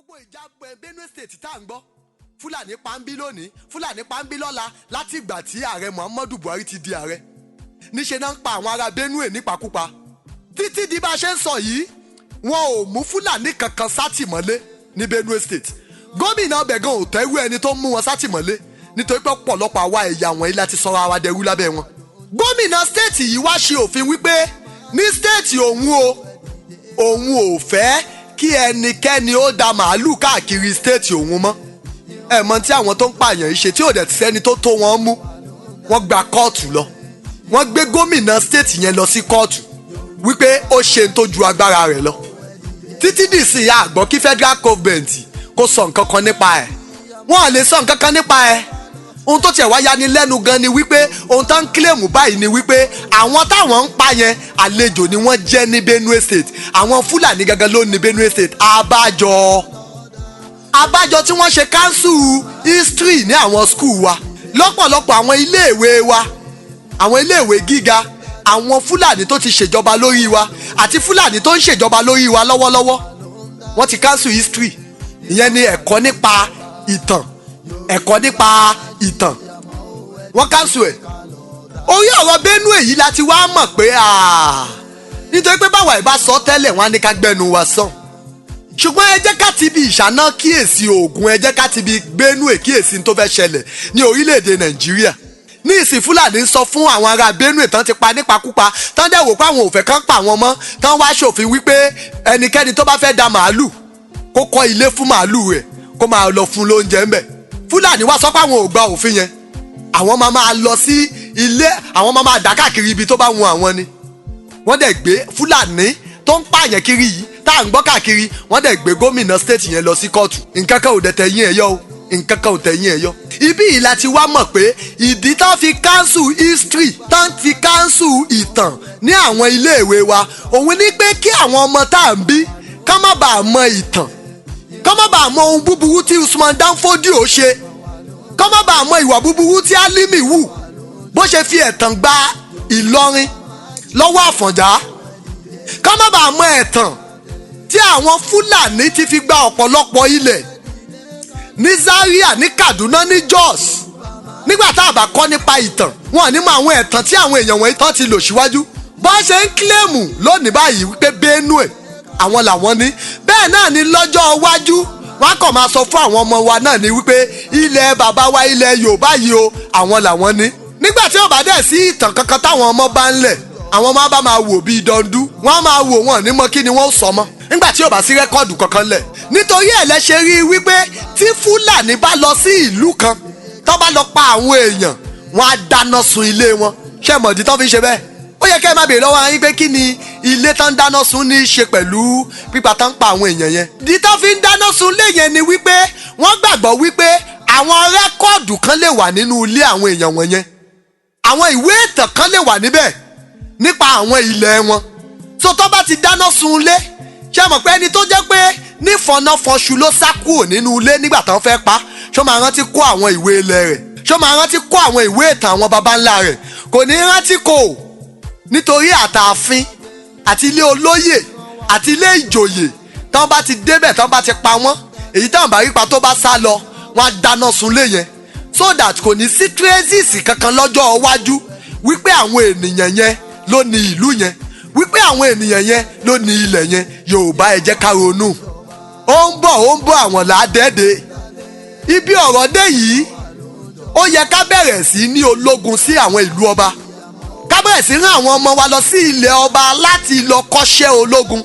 gbogbo ìjà Benue State tá à ń gbọ́ Fúlàní pàǹbí lónìí Fúlàní pàǹbí lọ́la láti ìgbà tí ààrẹ Muhammadu Buhari ti di ààrẹ níṣẹ́ náà ń pa àwọn ará Benue nípakúpa títí di bá a ṣe ń sọ yìí wọn ò mú Fúlàní kankan sátìmọ́lé ní Benue State gómìnà ọbẹ̀gàn ò tẹ́rù ẹni tó mú wọn sátìmọ́lé nítorí pé ọ̀pọ̀lọpọ̀ àwa ẹ̀yà wọ̀nyí láti sọ̀rọ̀ àwa dẹrú lábẹ́ wọn. gómìnà stéètì yìí wá ṣe òfin wípé ní stéètì òun ò fẹ́ kí ẹnikẹ́ni ó da màálù káàkiri stéètì òun mọ́. ẹ mọ̀ tí àwọn tó ń pààyàn yìí ṣe tí ò dẹ̀ ti sẹ́ni tó tó wọn mú wọ́n gba kóòtù lọ wọ́n gbé gómìnà stéètì yẹn lọ sí kóòtù wípé ó ṣe ń tó ju agbára rẹ̀ lọ. títí dìsìn àgbọ̀ kí federal government kó sọ nǹkan kan nípa ẹ̀ wọ́n ò lè sọ nǹkan kan nípa ẹ̀. ohun tó tiẹ̀ wá yani lẹ́nu gan ni wípé ohun tó ń kílèmù báyìí ni wípé àwọn táwọn ń pa yẹn àlejò ni wọ́n jẹ́ ní Benue State àwọn Fúlàní gangan ló ní Benue State abájọ tí wọ́n ṣe council history ní àwọn school wa lọ́pọ̀lọpọ̀ àwọn iléèwé wa àwọn iléèwé gíga àwọn Fúlàní tó ti ṣèjọba lórí wa àti Fúlàní tó ń ṣèjọba lórí wa lọ́wọ́lọ́wọ́ wọ́n ti council history ìyẹn ni ẹ̀kọ́ nípa ìtàn wọ́n káńsù ẹ̀ orí ọ̀rọ̀ Benue yìí láti wá mọ̀ pé nítorí pé báwa ìbá sọ tẹ́lẹ̀ wọ́n á ní ká gbẹnu wa sàn ṣùgbọ́n ẹ jẹ́ ká ti bi ìṣáná kíyèsí Ògùn ẹ jẹ́ ká ti bi Benue kíyèsí tó fẹ́ ṣẹlẹ̀ ní orílẹ̀-èdè Nàìjíríà ní ìsìn Fúlàní sọ fún àwọn ará Benue tán ti pa nípakúpa tán dẹ̀ wò pé àwọn ò fẹ́ kán pa àwọn mọ́ tán wá ṣòfin wípé ẹnikẹ́ni tó bá fẹ́ da màálù kó kọ́ ilé fún màálù rẹ̀ kó máa lọ fún lóúnjẹ ńbẹ̀ Fúlàní wá sọ pé àwọn ò gba òfin yẹn àwọn máa lọ sí ilé àwọn máa dá káàkiri ibi tó bá wù àwọn ni wọ́n dẹ̀ gbé Fúlàní tó ń pààyàn kiri yìí tá à ń gbọ́ káàkiri wọ́n dẹ̀ gbé gómìnà stéètì yẹn lọ sí kóòtù nǹkan kan ò dẹ̀ tẹ̀yìn ẹ̀ yọ o nǹkan kan ò tẹ̀yìn ẹ̀ yọ. ibi yìí la ti wá mọ̀ pé ìdí tán fi cancel history tán ti cancel ìtàn ní àwọn iléèwé wa òun ní pé kí àwọn ọmọ tá à ń bí ká má bàa mọ ìtàn ká má bàa mọ ohun búburú tí Usman Dan Fodio ṣe ká má bàa mọ ìwà búburú tí Alimi wù bó ṣe fi ẹ̀tàn gba Ìlọrin lọ́wọ́ Àfọ̀njá ká má bàa mọ ẹ̀tàn tí àwọn Fúlàní ti fi gba ọ̀pọ̀lọpọ̀ ilẹ̀ ní Zaria ní Kaduna ní Jos nígbà tá a bá kọ́ nípa ìtàn wọn ní mọ àwọn ẹ̀tàn tí àwọn èèyàn wọ̀nyí tán ti lò síwájú bó ṣe ń kílèmù lónìí báyìí wípé Benue àwọn làwọn ní bẹ́ẹ̀ náà ni lọ́jọ́ iwájú wọ́n kàn máa sọ fún àwọn ọmọ wa náà ní wípé ilẹ̀ bàbá wa ilẹ̀ Yorùbá yìí o àwọn làwọn ní. nígbà tí ó bá dẹ̀ sí ìtàn kankan táwọn ọmọ bá ń lẹ̀ àwọn ọmọ bá máa wò bíi dọ́ndú wọ́n máa wò wọ́n ní mọ́ kí ni wọ́n sọ mọ́ nígbà tí ó bá sí rẹ́kọ́ọ̀dù kankan lẹ̀. nítorí ẹ̀ lẹ ṣe rí i wípé tí Fúlàní bá lọ sí ìlú kan tó bá lọ pa àwọn èèyàn wọ́n á dáná sun ilé wọn ṣé mọ̀dí tó fi ṣe bẹ́ẹ̀ ó yẹ kẹ́ ẹ má béèrè lọ́wọ́ yín pé kí ni ilé tán dáná sun ní í ṣe pẹ̀lú pípa tán pa àwọn èèyàn yẹn. ìdí tán fi ń dáná sun lé yẹn ni wípé wọ́n gbàgbọ́ wípé àwọn rẹ́kọ́ọ̀dù kan lè wà nínú ilé àwọn èèyàn wọ̀nyẹn àwọn ìwé ìtàn kan lè wà níbẹ̀ nípa àwọn ilẹ̀ wọn. so tó bá ti dáná sun lé ṣé mọ̀ pé ẹni tó jẹ́ pé nífọ̀nàfọ̀ṣù ló sá kúrò nínú ilé nígbà tán fẹ́ pa ṣó máa rántí kó àwọn ìwé ilẹ̀ rẹ̀ ṣó máa rántí kó àwọn ìwé ìtàn àwọn baba ńlá rẹ̀ kò ní rántí kó nítorí àtààfin àti ilé olóyè àti ilé ìjòyè tán bá ti débẹ̀ tán bá ti pa wọ́n èyí tán bá rí pa tó bá sá lọ wọ́n á dáná sunlé yẹn so that kò ní sí traces kankan lọ́jọ́ iwájú wípé àwọn ènìyàn yẹn ló ní ìlú yẹn wípé àwọn ènìyàn yẹn ló ní ilẹ̀ yẹn Yorùbá ẹ jẹ́ ká ronú ó ń bọ̀ àwọn làádẹ́ẹ̀dẹ́ ibi ọ̀rọ̀ dé yìí ó yẹ ká bẹ̀rẹ̀ sí ní ológun sí àwọn ìlú ọba ká bẹ̀rẹ̀ sí rán àwọn ọmọ wa lọ sí ilẹ̀ ọba láti lọ kọ́ṣẹ́ ológun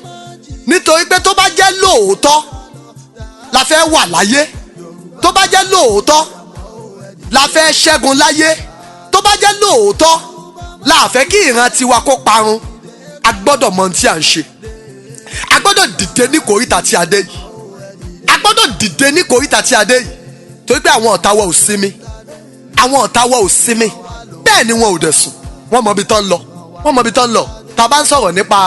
nítorí pé tó bá jẹ́ lóòótọ́ la fẹ́ wà láyé tó bá jẹ́ lóòótọ́ la fẹ́ ṣẹ́gun láyé tó bá jẹ́ lóòótọ́ la fẹ́ kí ìran tiwa kó parun a gbọ́dọ̀ mọ tí à ń ṣe a gbọ́dọ̀ dìde ní kòríta tí a dé yìí a gbọ́dọ̀ dìde ní kòríta tí a dé yìí torí pé àwọn ọ̀tá wa ò sinmi bẹ́ẹ̀ ni wọn ò dẹ̀ sùn wọ́n mọ ibi tán lọ tá a bá ń sọ̀rọ̀ nípa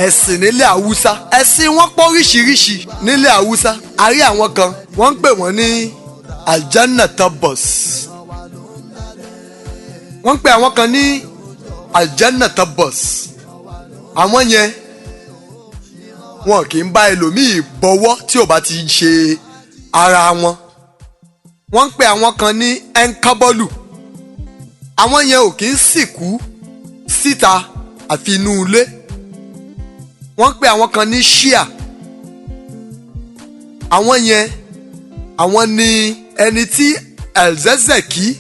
ẹ̀sìn nílẹ̀ Haúsá ẹ̀sìn wọn pọ̀ oríṣiríṣi nílẹ̀ Haúsá a rí àwọn kan wọ́n ń pè wọ́n ní Aljannatobos wọ́n ń pè àwọn kan ní Aljannatobos àwọn yẹn wọn kì í bá ẹlòmíì bọ̀wọ̀ tí ò bá ti ṣe ara wọn. wọ́n ń pe àwọn kan ní ẹnkọ́bọ́lù. àwọn yẹn ò kì í sìnkú síta àfi inú ilé. wọ́n ń pe àwọn kan ní ṣíà. àwọn yẹn àwọn ni ẹni tí Elzezeki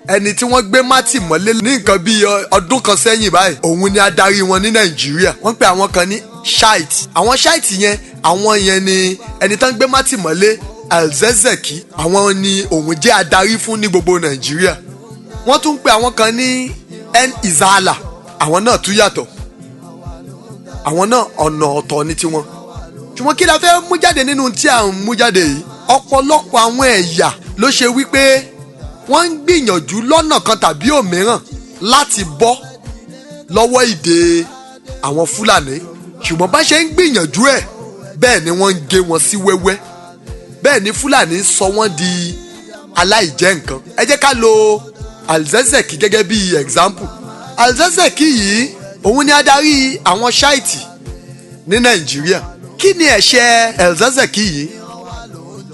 ẹni tí wọ́n gbé mátì mọ́lé ní nǹkan bíi ọdún kan sẹ́yìn báyìí òun ni adarí wọn ní Nàìjíríà. wọ́n pe àwọn kan ní Shite. àwọn Shite yẹn àwọn yẹn ni ẹni tán gbé mátì mọ́lé Elzezeki àwọn ni òun jẹ́ adarí fún ní gbogbo Nàìjíríà. wọ́n tún pe àwọn kan ní Izala àwọn náà tún yàtọ̀. àwọn náà ọ̀nà ọ̀tọ̀ ní tiwọn. ṣùgbọ́n kí la fẹ́ mú jáde nínú tí à ń mú jáde yìí ọ̀pọ̀lọpọ̀ àwọn ẹ̀yà ló ṣe wípé wọ́n ń gbìyànjú lọ́nà kan tàbí òmíràn láti bọ́ lọ́wọ́ ìdè àwọn Fúlàní ṣùgbọ́n bá ṣe ń gbìyànjú ẹ̀ bẹ́ẹ̀ ni wọ́n ń gé wọn sí wẹ́wẹ́ bẹ́ẹ̀ ni Fúlàní sọ wọ́n di aláìjẹ́ nǹkan. ẹ jẹ́ ká lo Elzezeki gẹ́gẹ́ bí example. Elzezeki yìí òun ni adarí àwọn Shite ní Nàìjíríà. kí ni ẹ̀ṣẹ̀ Elzezeki yìí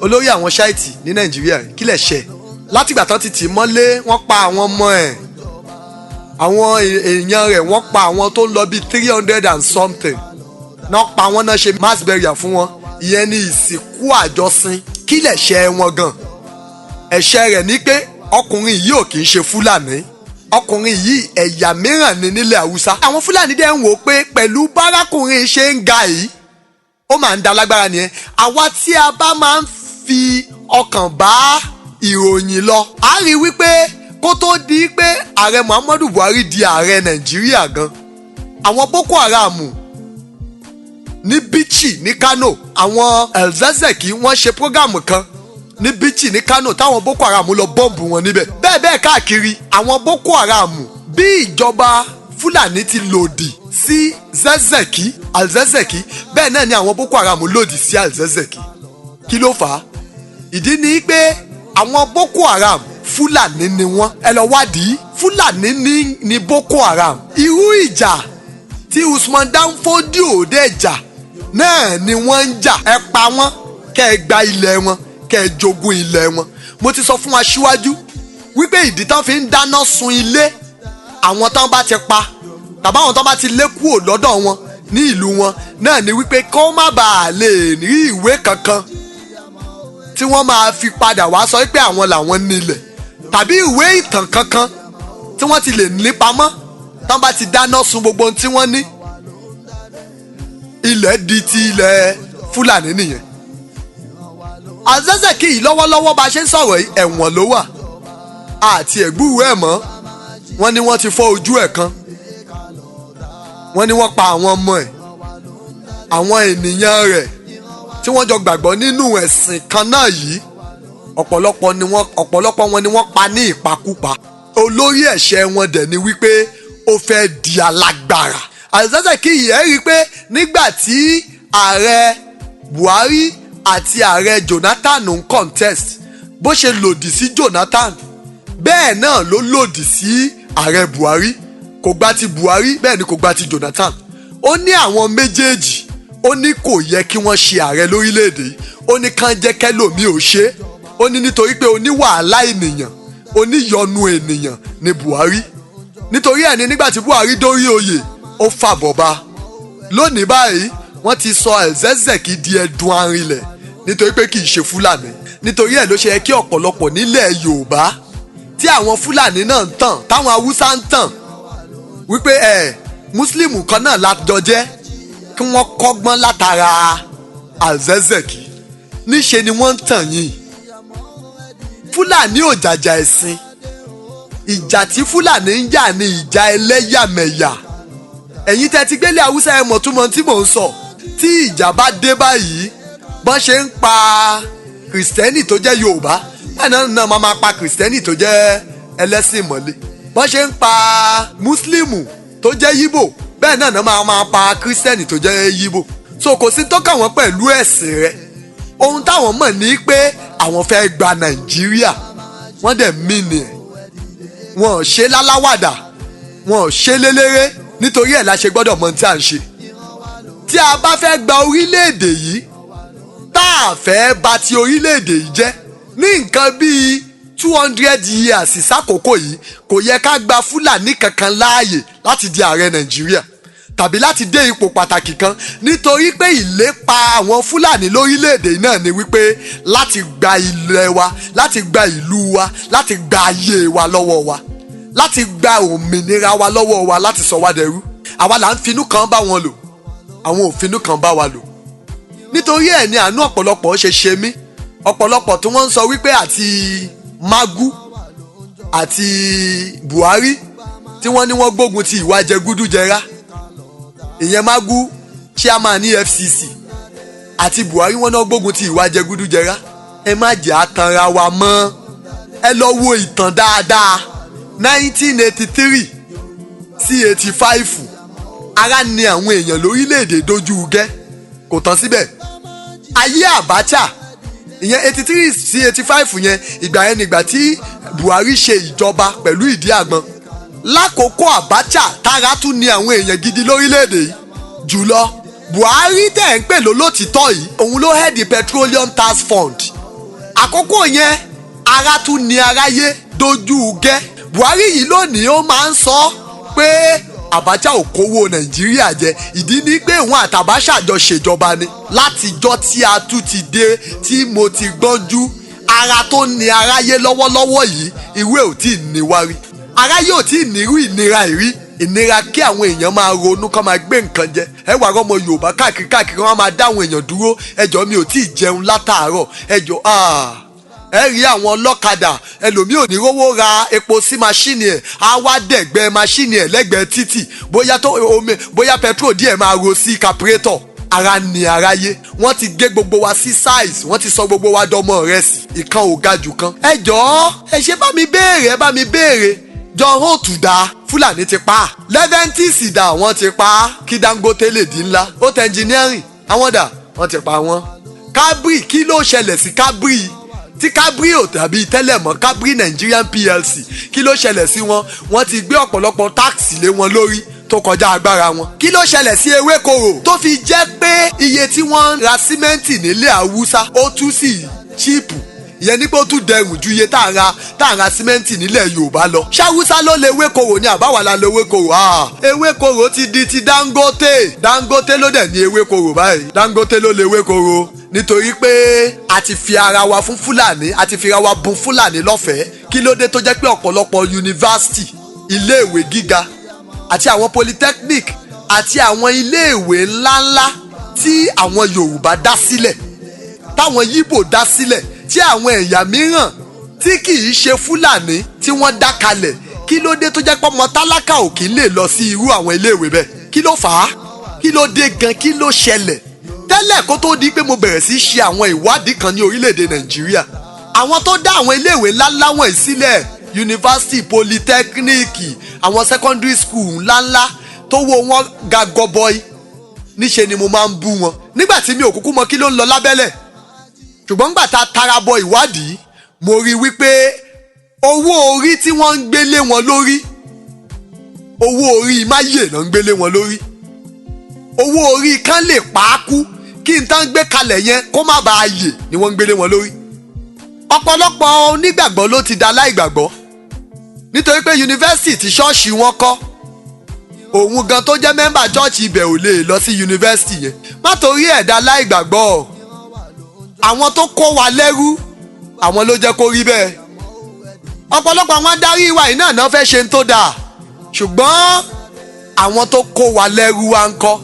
olórí àwọn Shite ní Nàìjíríà kí lẹ̀ ṣẹ̀? látìgbà tán ti tì mọ́lé wọ́n pa àwọn ọmọ ẹ̀ àwọn èèyàn rẹ̀ wọ́n pa àwọn tó ń lọ bíi 300 and something náà pa wọ́n náà ṣe mass burial fún wọn ìyẹn ni ìsìnkú àjọsìn. kí lẹ̀ṣẹ̀ wọn gan? ẹ̀ṣẹ̀ rẹ̀ ni pé ọkùnrin yìí ò kì í ṣe Fúlàní ọkùnrin yìí ẹ̀yà mìíràn ní nílẹ̀ Haúsá. àwọn Fúlàní dẹ̀ ń wò pé pẹ̀lú bárakùnrin ṣe ń ga yìí ó máa ń da lágbára nìyẹn. àwa tí a bá máa ń fi ọkàn bá ìròyìn lọ a rí wípé kó tó di pé ààrẹ Muhammadu Buhari di ààrẹ Nàìjíríà gan àwọn Boko Haram ní Bichi ní Kano àwọn Elzezeki wọ́n ṣe prógámù kan ní Bichi ní Kano táwọn Boko Haram lọ bọ́ǹbù wọn níbẹ̀ bẹ́ẹ̀ káàkiri àwọn Boko Haram bí ìjọba Fúlàní ti lòdì sí Elzezeki bẹ́ẹ̀ náà ni àwọn Boko Haram lòdì sí Elzezeki. kí ló fà á? ìdí ni pé àwọn Boko Haram Fúlàní ni wọ́n. ẹ lọ wádìí Fúlàní ní Boko Haram. irú ìjà tí Usman Dan Fodio dé jà náà ni wọ́n ń jà. ẹ pa wọ́n kẹ́ ẹ gba ilẹ̀ wọn kẹ́ ẹ jogún ilẹ̀ wọn. mo ti sọ fún wa síwájú wípé ìdí tán fi ń dáná sun ilé àwọn tán bá ti pa tàbí àwọn tán bá ti lé kúrò lọ́dọ̀ wọn ní ìlú wọn náà ni wípé kó má bàa lè rí ìwé kankan tí wọ́n máa fi padà wá sọ pé àwọn làwọn nílẹ̀ tàbí ìwé ìtàn kankan tí wọ́n ti lè ní pamọ́ tán bá ti dáná sun gbogbo ohun tí wọ́n ní. ilẹ̀ di ti ilẹ̀ Fúlàní nìyẹn. Elzezeki yìí lọ́wọ́lọ́wọ́ bá ṣe ń sọ̀rọ̀ yìí ẹ̀wọ̀n ló wà àti ẹ̀gbúrú ẹ̀ mọ́. wọ́n ní wọ́n ti fọ́ ojú ẹ̀ kan wọ́n ní wọ́n pa àwọn ọmọ ẹ̀ àwọn ènìyàn rẹ̀ tí wọ́n jọ gbàgbọ́ nínú ẹ̀sìn kan náà yìí ọ̀pọ̀lọpọ̀ wọn ni wọ́n pa ní ìpakúpa. olórí ẹ̀ṣẹ̀ wọn dẹ̀ ni wípé ó fẹ́ di alágbára. Elzezeki yìí ẹ̀ rí i pé nígbà tí ààrẹ Buhari àti ààrẹ Jonathan ń contest bó ṣe lòdì sí Jonathan bẹ́ẹ̀ náà ló lòdì sí ààrẹ Buhari. kò gba ti Buhari bẹ́ẹ̀ ni kò gba ti Jonathan. ó ní àwọn méjèèjì ó ní kò yẹ kí wọ́n ṣe ààrẹ lórílẹ̀‐èdè ó ní kàn jẹ́ kẹ́lòmíì ò ṣe é ó ní nítorí pé oníwàhálà ènìyàn oníyọnu ènìyàn ni Buhari. nítorí ẹ̀ ní nígbà tí Buhari dórí oyè ó fàbọ̀bá. lónìí báyìí wọ́n ti sọ Elzezeki di ẹdun arinlẹ̀ nítorí pé kì í ṣe Fúlàní. nítorí ẹ̀ ló ṣe yẹ kí ọ̀pọ̀lọpọ̀ nílẹ̀ Yorùbá tí àwọn Fúlàní náà ń tàn táwọn Haúsá ń tàn wípé Mùsùlùmí kan náà lájọ jẹ́ kí wọ́n kọ́gbọ́n látara Elzezeki. níṣe ni wọ́n ń tàn yín. Fúlàní ò jàjà ẹ̀sìn. ìjà tí Fúlàní ń jà ní ìjà ẹlẹ́yàmẹ̀yà. ẹ̀yin tẹ́ ti gbélé Haúsá ẹ mọ̀ túmọ̀ tí mò ń sọ. tí ìjà bá dé báyìí bọ́n ṣe ń pa Kìrìsìtẹ́nì tó jẹ́ Yorùbá bẹ́ẹ̀ náà máa pa Kìrìsìtẹ́nì tó jẹ́ ẹlẹ́sìn ìmọ̀le. bọ́n ṣe ń pa Mùsùlùmí tó jẹ́ Yíbò bẹ́ẹ̀ náà máa pa Kìrìsìtẹ́nì tó jẹ́ Yíbò. so kò sí tó kàn wọ́n pẹ̀lú ẹ̀sìn rẹ̀. ohun táwọn mọ̀ ní pé àwọn fẹ́ gba Nàìjíríà wọ́n dẹ̀ mí ni ẹ̀. wọn ò ṣe láláwàdà wọn ò ṣe lélẹ́rẹ́ nítorí ẹ̀ la ṣe gbọ́dọ̀ mọ tí à ń ṣe. tí tí a bá fẹ́ gba orílẹ̀-èdè yìí tá a fẹ́ bà ti orílẹ̀-èdè yìí jẹ́ ní nǹkan bíi 200 years sákòókò yìí kò yẹ ká gba Fúlàní kankan láàyè láti di ààrẹ Nàìjíríà tàbí láti dé ipò pàtàkì kan nítorí pé ìlépa àwọn Fúlàní lórílẹ̀‐èdè náà ni wípé láti gba ilẹ̀ wa, láti gba ìlú wa, láti gba ayé wa lọ́wọ́ wa, láti gba òmìnira wa lọ́wọ́ wa, láti sọ wá dẹrú. Àwa là ń finú kan bá wọn lò, àwọn ò finú kan bá wa lò. Nítorí ẹ̀ ni àánú ọ̀pọ̀lọpọ̀ ṣe mí. Ọ̀pọ̀lọpọ̀ tí wọ́n ń sọ wípé àti Magu àti Buhari tí wọ́n ní wọ́n gbógun ti ìwà jẹgúdújẹrá, ìyẹn Magu chairman ní FCC àti Buhari wọ́n náà gbógun ti ìwà jẹgúdújẹrá. Ẹ má jẹ́ àtanra wa mọ́. Ẹ lọ wo ìtàn dáadáa 1983 sí 85 ara ni àwọn èèyàn lórílẹ̀‐èdè dojú gẹ́. Kò tán síbẹ̀, ayé Abacha ìyẹn 83 sí 85 yẹn ìgbà yẹn nígbà tí Buhari ṣe ìjọba pẹ̀lú ìdí àgbọn. Lákòókò Abacha tára tún ni àwọn èèyàn gidi lórílẹ̀‐èdè yìí jùlọ. Buhari tẹ̀ ń pè lólótìtọ́ yìí òun ló head the Petroleum Tax Fund. Àkókò yẹn ara tún ni aráyé dojú gẹ́. Buhari yìí lónìí ó máa ń sọ pé Abacha ò kówó Nàìjíríà jẹ. Ìdí ni pé òun àtàbáṣà jọ ṣèjọba ni látijọ́ tí a tún ti dé tí mo ti gbọ́njú. Ara tó ní aráyé lọ́wọ́lọ́wọ́ yìí ìwé ò tí ì níwárí. Aráyé ò tí ì nírú ìnira ìrí. Ìnira kí àwọn èèyàn máa ronú kó máa gbé nǹkan jẹ. Ẹ wà rọmọ Yorùbá káàkiri wọn máa dá àwọn èèyàn dúró. Ẹjọ́ mi ò tí ì jẹun látàárọ̀. Ẹjọ́ ẹ rí àwọn ọlọ́kadà ẹlòmíì ò ní rówó ra epo sí maṣíìnì ẹ̀ á wá dẹ̀gbẹ́ maṣíìnì ẹ̀ lẹ́gbẹ̀ẹ́ títì bóyá petrol díẹ̀ máa ro sí carburetor. Ara ni aráyé. Wọ́n ti gé gbogbo wa sí size, wọ́n ti sọ gbogbo wa dọmọ rẹ̀ sí. Ìkan ò ga jù kan. Ẹ jọ̀ọ́ ẹ ṣe bá mi béèrè John Hotu dá Fúlàní ti pa. Leventis dá wọ́n ti pa kí Dangote lè di ńlá. Hote engineering àwọn dà wọ́n ti pa wọ́n. Kabri kí ló ṣẹlẹ̀ sí Kabri tí Kabri ò tàbí tẹ́lẹ̀ mọ́ Kabri Nigerian PLC kí ló ṣẹlẹ̀ sí wọn? Wọ́n ti gbé ọ̀pọ̀lọpọ̀ táàkì lé wọn lórí tó kọjá agbára wọn. Kí ló ṣẹlẹ̀ sí Ewékòró tó fi jẹ́ pé iye tí wọ́n ń ra símẹ́ǹtì nílẹ̀ Haúsá ó tún sí chíìpù? Ìyẹn ní pé ó tún dẹrùn ju iye tá à ń ra símẹ́ǹtì nílẹ̀ Yorùbá lọ. Ṣáwúsá ló lè Ewékòró ní àbáwálá lè Ewékòró. Ewékòró ti di ti Dangote ló dẹ̀ ní Ewékòró báyìí. Dangote ló lè Ewékòró nítorí pé a ti fi ara wa fún Fúlàní, a ti fi ara wa bùn Fúlàní lọ́fẹ̀ẹ́. Kí ló dé tó jẹ́ pé ọ̀pọ̀lọpọ̀ yunifásitì, iléèwé gíga àti àwọn polytechnic àti àwọn iléèwé ńláńlá tí àwọn Yorùbá dá sílẹ̀, táwọn Yíbò dá sílẹ̀, tí àwọn ẹ̀yà mìíràn tí kì í ṣe Fúlàní tí wọ́n dá kalẹ̀, kí ló dé tó jẹ́ pé ọmọ tálákà ò kí ń lè lọ sí irú àwọn iléèwé bẹ́ẹ̀? Kí ló fà á? Kí ló dé gan? Kí ló ṣẹlẹ̀? Tẹ́lẹ̀ kó tó di pé mo bẹ̀rẹ̀ sí ṣe àwọn ìwádìí kan ní orílẹ̀-èdè Nàìjíríà, àwọn tó dá àwọn iléèwé ńláńlá wọ̀nyí sílẹ̀, yunifásitì, polytechnic, àwọn secondary school ńláńlá tó wo wọn ga gọbọi, níṣe ni mo máa ń bú wọn nígbà tí mi ò kúkú mọ kí ló ń lọ lábẹ́lẹ̀. Ṣùgbọ́n nígbà tá a tara bọ ìwádìí, mo rí wípé owó orí tí wọ́n ń gbélé wọn lórí, owó orí máyè náà ń gbélé wọn lórí, owó orí kan lè pa á kú kí n tán gbé kalẹ̀ yẹn kó má bàa yè ni wọ́n ń gbélé wọn lórí. Ọ̀pọ̀lọpọ̀ onígbàgbọ́ ló ti da láìgbàgbọ́ nítorí pé yunifásitì tí ṣọ́ọ̀ṣì wọn kọ́, òun gan tó jẹ́ mẹ́mbà ṣọ́ọ̀ṣì ibẹ̀ ò lè lọ sí yunifásitì yẹn. Má torí ẹ̀ da láìgbàgbọ́. Àwọn tó kó wa lẹ́rú àwọn ló jẹ́ kó rí bẹ́ẹ̀. Ọ̀pọ̀lọpọ̀ àwọn adarí wa yìí náà fẹ́ ṣe ń tó dáa, ṣùgbọ́n àwọn tó kó wa lẹ́rú wa ń kọ́.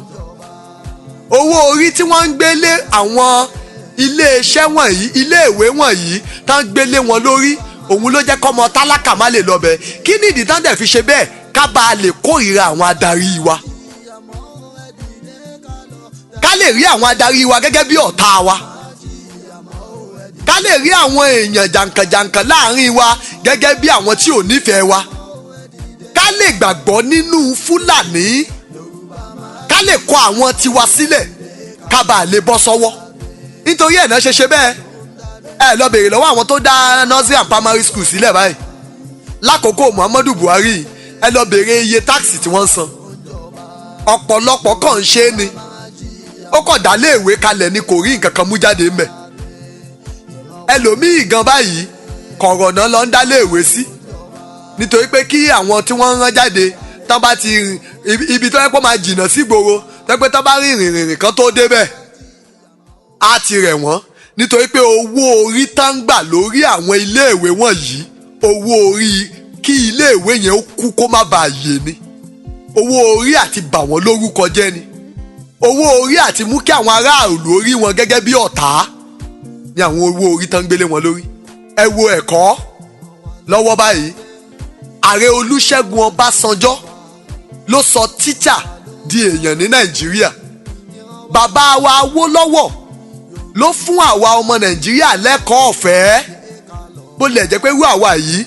Owó orí tí wọ́n ń gbélé àwọn iléeṣẹ́ wọ̀nyí, iléèwé wọ̀nyí tán gbélé wọn lórí, òun ló jẹ́ kọ́mọ tálákà má lè lọ́bẹ̀. Kí ni ìdí tán dẹ̀ fi ṣe bẹ́ẹ̀? Ká bá lè kórìíra àwọn adarí wa, ká lè rí àwọn adarí wa gẹ́gẹ́ bí ọ̀tá wa, ká lè rí àwọn èèyàn jàǹkànjàǹkàn láàrin wa gẹ́gẹ́ bí àwọn tí ò nífẹ̀ẹ́ wa, ká lè gbàgbọ́ nínú Fúlàní, ká lè kọ àwọn tiwa sílẹ̀, ká bá lè bọ́ sọ́wọ́. Nítorí ẹ̀ náà ṣe bẹ́ẹ̀. Ẹ lọ bèrè lọ́wọ́ àwọn tó dá nursery and primary school sílẹ̀ báyìí lákòókò Muhammadu Buhari, ẹ lọ bèrè iye táàkì tí wọ́n san. Ọ̀pọ̀lọpọ̀ kàn ń ṣe é ni ó kọ̀ dá léèwé kalẹ̀ ni kò rí nǹkan kan mú jáde ńbẹ̀. ẹlòmíì gan báyìí kọ̀rọ̀nà lọ ń dá léèwé sí nítorí pé kí àwọn tí wọ́n rán jáde tán bá ti ibi tó yẹ kó máa jìnnà sí gbòòrò tó pé tán bá rìnrìn kan tó débẹ̀ á ti rẹ̀ wọ́n nítorí pé owó orí tán ń gbà lórí àwọn iléèwé wọ̀nyí owó orí kí iléèwé yẹn ó kú kó má bàa yè ni owó orí àti bà wọ́n lórúkọ jẹ́ ni owó orí àti mú kí àwọn aráàlú orí wọn gẹ́gẹ́ bí ọ̀tá ní àwọn owó orí tán ń gbélé wọn lórí. ẹ wo ẹ̀kọ́ lọ́wọ́ báyìí ààrẹ Olúṣẹ́gun Ọbásanjọ́ ló sọ tíṣà di èèyàn ní Nàìjíríà. bàbá wa Awólọ́wọ̀ ló fún àwa ọmọ Nàìjíríà lẹ́kọ̀ọ́ ọ̀fẹ́ bó lè jẹ́ pé irú àwa yìí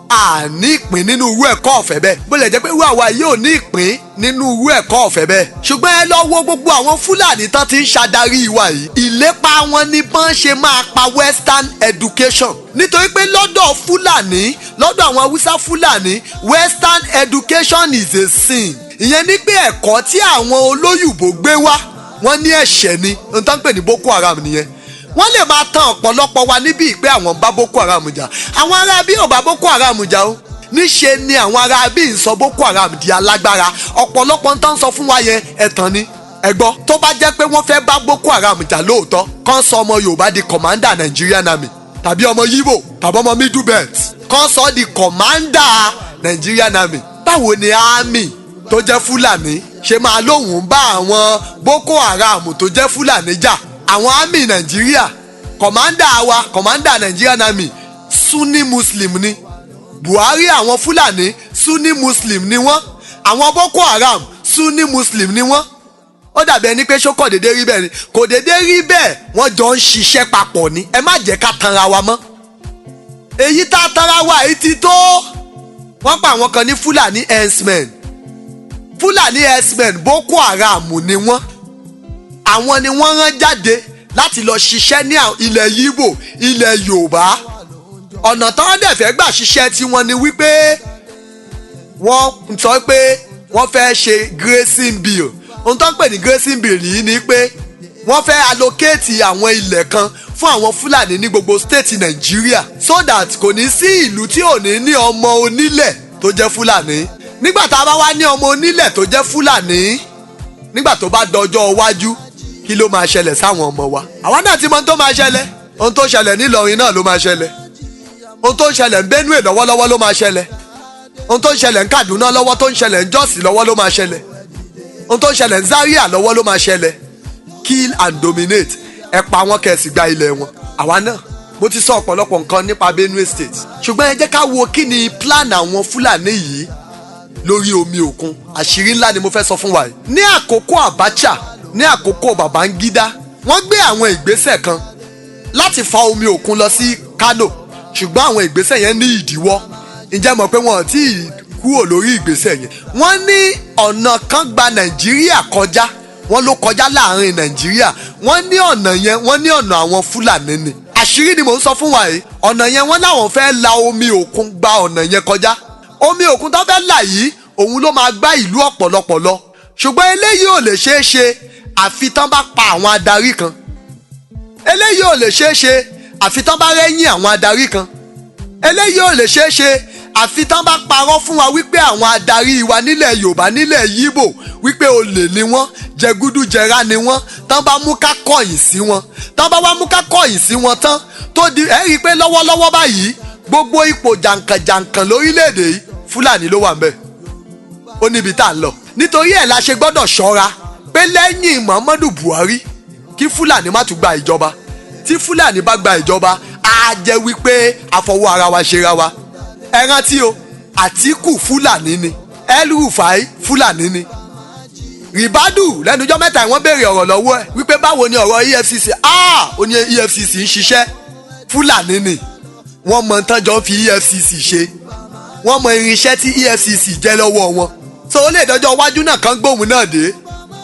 à ní ìpín nínú irú ẹ̀kọ́ ọ̀fẹ́ bẹ́ẹ̀ bó lè jẹ́ pé irú àwa yìí ò ní ìpín nínú irú ẹ̀kọ́ ọ̀fẹ́ bẹ́ẹ̀. ṣùgbọ́n ẹ lọ wo gbogbo àwọn Fúlàní tán ti ń ṣàdarí wa yìí ìlépa wọn ni bọ́n ṣe máa pa Western education nítorí pé lọ́dọ̀ Fúlàní lọ́dọ̀ àwọn Haúsá Fúlàní Western education is a sin. ìyẹn ní pé ẹ̀kọ́ tí àwọn olóyìnbó gbé wá wọ́n ní ẹ̀ṣẹ̀ ni ohun tó ń pè ní Boko Haram nìyẹn. wọ́n lè máa tan ọ̀pọ̀lọpọ̀ wa níbí pé àwọn bá Boko Haram jà àwọn ará bí ò bá Boko Haram jà o níṣe ni àwọn ará bí ń sọ Boko Haram di alágbára ọ̀pọ̀lọpọ̀ ń tán sọ fún wa yẹn ẹ̀tàn ni ẹ gbọ́ tó bá jẹ́ pé wọ́n fẹ́ bá Boko Haram jà lóòótọ́ kán sọ ọmọ Yorùbá di commander Nigerian Army tàbí ọmọ Yíbò tàbí ọmọ Middle Belt kán sọ di commander Nigerian Army. báwo ni army tó jẹ́ Fúlàní ṣe máa lóhùn bá àwọn Boko Haram tó jẹ́ Fúlàní jà? àwọn army Nàìjíríà commander Nigerian Army Sunni Muslim ni Buhari àwọn Fúlàní Sunni Muslim ni wọ́n àwọn Boko Haram Sunni Muslim ni wọ́n. ó dàbí ẹni pé ṣó kò dédé rí bẹ́ẹ̀ ni kò dédé rí bẹ́ẹ̀ wọ́n jọ ń ṣiṣẹ́ papọ̀ ni ẹ má jẹ́ ká tanra wa mọ́. èyí tá a tanra wa èyí ti tó. wọ́n pa àwọn kan ní Fúlàní herdsmen Boko Haram ni wọ́n àwọn ni wọ́n rán jáde láti lọ ṣiṣẹ́ ní ilẹ̀ Yíbò ilẹ̀ Yorùbá. ọ̀nà táwọn dẹ̀ fẹ́ gbà ṣiṣẹ́ tí wọ́n ní wípé wọ́n sọ pé wọ́n fẹ́ ṣe grazing bill. ohun tó ń pè ní grazing bill yìí ni pé wọ́n fẹ́ allocate àwọn ilẹ̀ kan fún àwọn Fúlàní ní gbogbo state Nàìjíríà so that kò ní sí ìlú tí ò ní ọmọ onílẹ̀ tó jẹ́ Fúlàní. nígbà tá a bá wá ní ọmọ onílẹ̀ tó jẹ́ Fúlàní nígbà tó bá dọjọ́ iwájú kí ló máa ṣẹlẹ̀ sáwọn ọmọ wa? àwa náà ti mọ ohun tó máa ṣẹlẹ̀. ohun tó ṣẹlẹ̀ ní Ìlọrin náà ló máa ṣẹlẹ̀. ohun tó ń ṣẹlẹ̀ ń Benue lọ́wọ́lọ́wọ́ ló máa ṣẹlẹ̀. ohun tó ń ṣẹlẹ̀ ń Kaduna lọ́wọ́ tó ń ṣẹlẹ̀ ń Jos lọ́wọ́ ló máa ṣẹlẹ̀. ohun tó ń ṣẹlẹ̀ ń Zaria lọ́wọ́ ló máa ṣẹlẹ̀. kill and dominate ẹ pa wọn kẹsì gba ilẹ̀ wọn. àwa náà mo ti sọ ọ̀pọ̀lọpọ̀ nǹkan nípa Benue State ṣùgbọ́n ẹ jẹ́ ká wo kí ni plan àwọn Fúlàní yìí lórí omi òkun. àṣírí ńlá ni mo fẹ́ sọ fún wa yìí. ní àkókò Abacha ní àkókò Babangida wọ́n gbé àwọn ìgbésẹ̀ kan láti fa omi òkun lọ sí Kano ṣùgbọ́n àwọn ìgbésẹ̀ yẹn ní ìdíwọ́. ǹjẹ́ mọ̀ pé wọ́n ti kúrò lórí ìgbésẹ̀ yẹn. wọ́n ní ọ̀nà kan gba Nàìjíríà kọjá wọ́n ló kọjá láàrin Nàìjíríà wọ́n ní ọ̀nà yẹn wọ́n ní ọ̀nà àwọn Fúlàní ni. àṣírí ni mò ń sọ fún wa yìí. ọ̀nà yẹn wọ́n láwọn fẹ́ la omi òkun gba ọ̀nà yẹn kọjá. omi òkun tó fẹ́ là yìí òun ló máa gbá ìlú ọ̀pọ̀lọpọ̀ lọ ṣùgbọ́n eléyìí ò lè ṣeé ṣe àfi tán bá pa àwọn adarí kan. eléyìí ò lè ṣeé ṣe àfi tán bá rẹ́yìn àwọn adarí kan. eléyìí ò lè ṣeé ṣe àfi tán bá parọ́ fún wa wípé àwọn adarí wa nílẹ̀ Yorùbá nílẹ̀ Yíbò wípé olè ni wọ́n jẹgúdújẹrá ni wọ́n tán bá mú ká kọ̀yìn sí wọn tán bá wá mú ká kọ̀yìn sí wọn tán tó di ẹ rí i pé lọ́wọ́lọ́wọ́ báyìí gbogbo ipò jàǹkànjàǹkàn lórílẹ̀‐èdè yìí Fúlàní ló wà ń bẹ̀ ó níbi tá à ń lọ. nítorí ẹ̀ la ṣe gbọ́dọ̀ ṣọ́ra pé lẹ́yìn Muhammadu Buhari kí Fúlàní má tún gba ìjọba. tí Fúlàní bá gba ìjọba á jẹ́ wípé àfọwọ́ ara wa ṣe ra wa. ẹ rántí o Àtíkù Fúlàní ni El-Rufai Fúlàní ni. Ribadu lẹ́nujọ́ mẹ́ta wọ́n béèrè ọ̀rọ̀ lọ́wọ́ ẹ̀ wípé báwo ni ọ̀rọ̀ EFCC ó ní EFCC ń ṣiṣẹ́ Fúlàní ni wọ́n mọ tán jọ fi EFCC ṣe wọ́n mọ irinṣẹ́ tí EFCC jẹ́ lọ́wọ́ wọn. so ó lè dọjọ́ iwájú náà kan gbóhùn náà dé.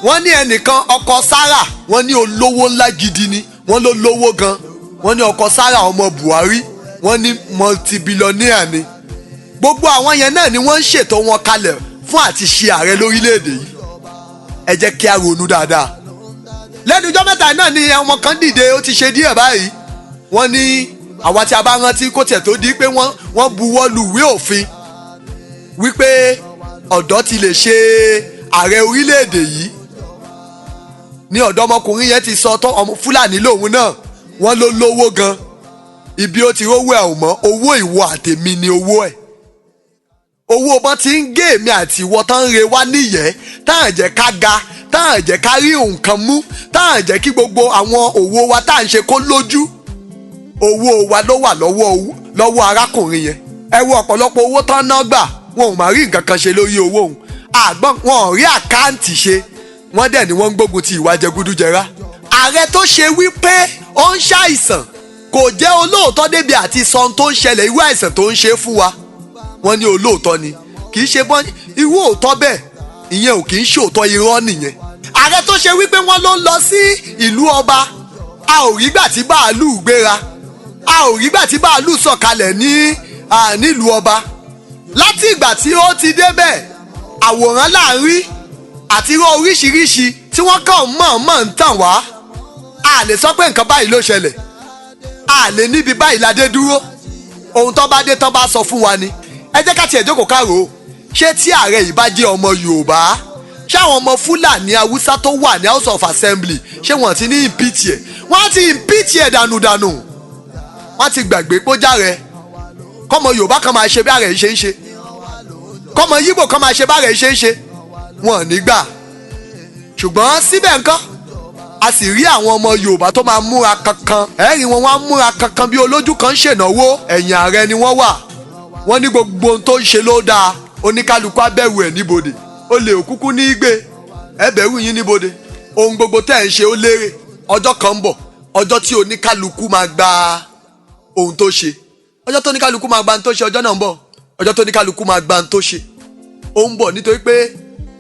wọ́n ní ẹnìkan ọkọ Sarah wọ́n ní olówó ńlá gidi ni wọ́n ló lówó gan. wọ́n ní ọkọ Sarah ọmọ Buhari wọ́n ní multibillionaire ni. gbogbo àwọn yẹn náà ni wọ́n ń ṣètò wọn kalẹ̀ fún àti ṣe ààrẹ lórílẹ̀‐èdè yìí. ẹ jẹ́ kí a ronú dáadáa lẹ́nu ọjọ́ mẹ́ta náà ni ọmọ kan dìde, ó ti ṣe díẹ̀ báyìí. Wọ́n ní àwa tí a bá rántí kó tiẹ̀ tó di pé wọ́n buwọ́ lu ìwé òfin wípé ọ̀dọ́ ti lè ṣe ààrẹ orílẹ̀-èdè yìí. Ní ọ̀dọ́mọkùnrin yẹn ti sọ tán, ọmọ Fúlàní lòun náà, wọ́n ló lówó gan. Ibi ó ti rówó ẹ̀ ò mọ́, owó ìwọ àtèmi ni owó ẹ̀. Owó bọ́n ti ń gé èmi àti ìwọ tán ń re wá níyẹn, táà jẹ́ ká ga, táà jẹ́ ká rí nǹkan mú, táà jẹ́ kí gbogbo àwọn òwò wa táà ń ṣe kó lójú. Owó wa ló wà lọ́wọ́ arákùnrin yẹn. Ẹ wo ọ̀pọ̀lọpọ̀ owó tán ná gbà, wọn ò máa rí nǹkan kan ṣe lórí owó òun. Àgbọ̀n wọn ò rí àkáǹtì ṣe, wọ́n dẹ̀ ni wọ́n ń gbógun ti ìwà jẹgúdújẹrá. Ààrẹ tó ṣe wípé ó ń ṣàìsàn kò jẹ́ olóòótọ́ débi àti sọ ohun tó ń ṣẹlẹ̀, irú àìsàn tó ń ṣe fún wa. Wọ́n ní olóòótọ́ ni, kì í ṣe bọ́n irú òótọ́ bẹ́ẹ̀, ìyẹn ò kì í ṣòótọ́, irọ́ nìyẹn. Ààrẹ tó ṣe wípé wọ́n ló ń lọ sí ìlú ọba, a ò rí gbà tí bàálù gbéra, a ò rí gbà tí bàálù sọ̀kalẹ̀ nílùú ọba. Láti ìgbà tí ó ti débẹ̀, àwòrán là ń rí àti irọ́ oríṣiríṣi tí wọ́n kàn mọ̀ọ́mọ̀ ń tàn wá. A lè sọ pé nǹkan báyìí ló ṣẹlẹ̀, a lè níbi báyìí la dé dúró. Ohun tó bá dé tán bá sọ fún wa ni. Ẹ jẹ́ ká tiẹ̀ jókòó ká rò ó. Ṣé tí ààrẹ yìí bá jẹ́ ọmọ Yorùbá, ṣé àwọn ọmọ Fúlàní Haúsá tó wà ní House of Assembly ṣé wọ́n ti ní impeach ẹ̀? Wọ́n ti impeach ẹ̀ dànùdànù. Wọ́n ti gbàgbé pé ó jàre. Kọ́mọ Yorùbá kan máa ṣe bí ààrẹ yìí ṣe ń ṣe, kọ́mọ Yíbò kan máa ṣe bí ààrẹ yìí ṣe ń ṣe. Wọ́n ò ní gbà. Ṣùgbọ́n síbẹ̀ ńkọ́, a sì rí àwọn ọmọ Yorùbá tó máa múra kankan. Ẹ̀rín wọn wá múra kankan bí olójú kan ṣènáwó, ẹ̀yìn ààrẹ ni wọ́n wà. Wọ́n ní gbogbo ohun tó ń ṣe ló dáa, oníkálukú abẹ́rù ẹ̀ níbodè. Olè òkúkú ní í gbé, ẹbẹ̀rù yín níbodè. Ohun gbogbo tẹ́ ẹ̀ ń ṣe ó lérè. Ọjọ́ kan ń bọ̀, ọjọ́ tí oníkálukú máa gba ohun tó ṣe. Ọjọ́ tó oníkálukú máa gba ohun tó ṣe, ọjọ́ náà ń bọ̀. Ọjọ́ tó oníkálukú máa gba ohun tó ṣe. Ó ń bọ̀ nítorí pé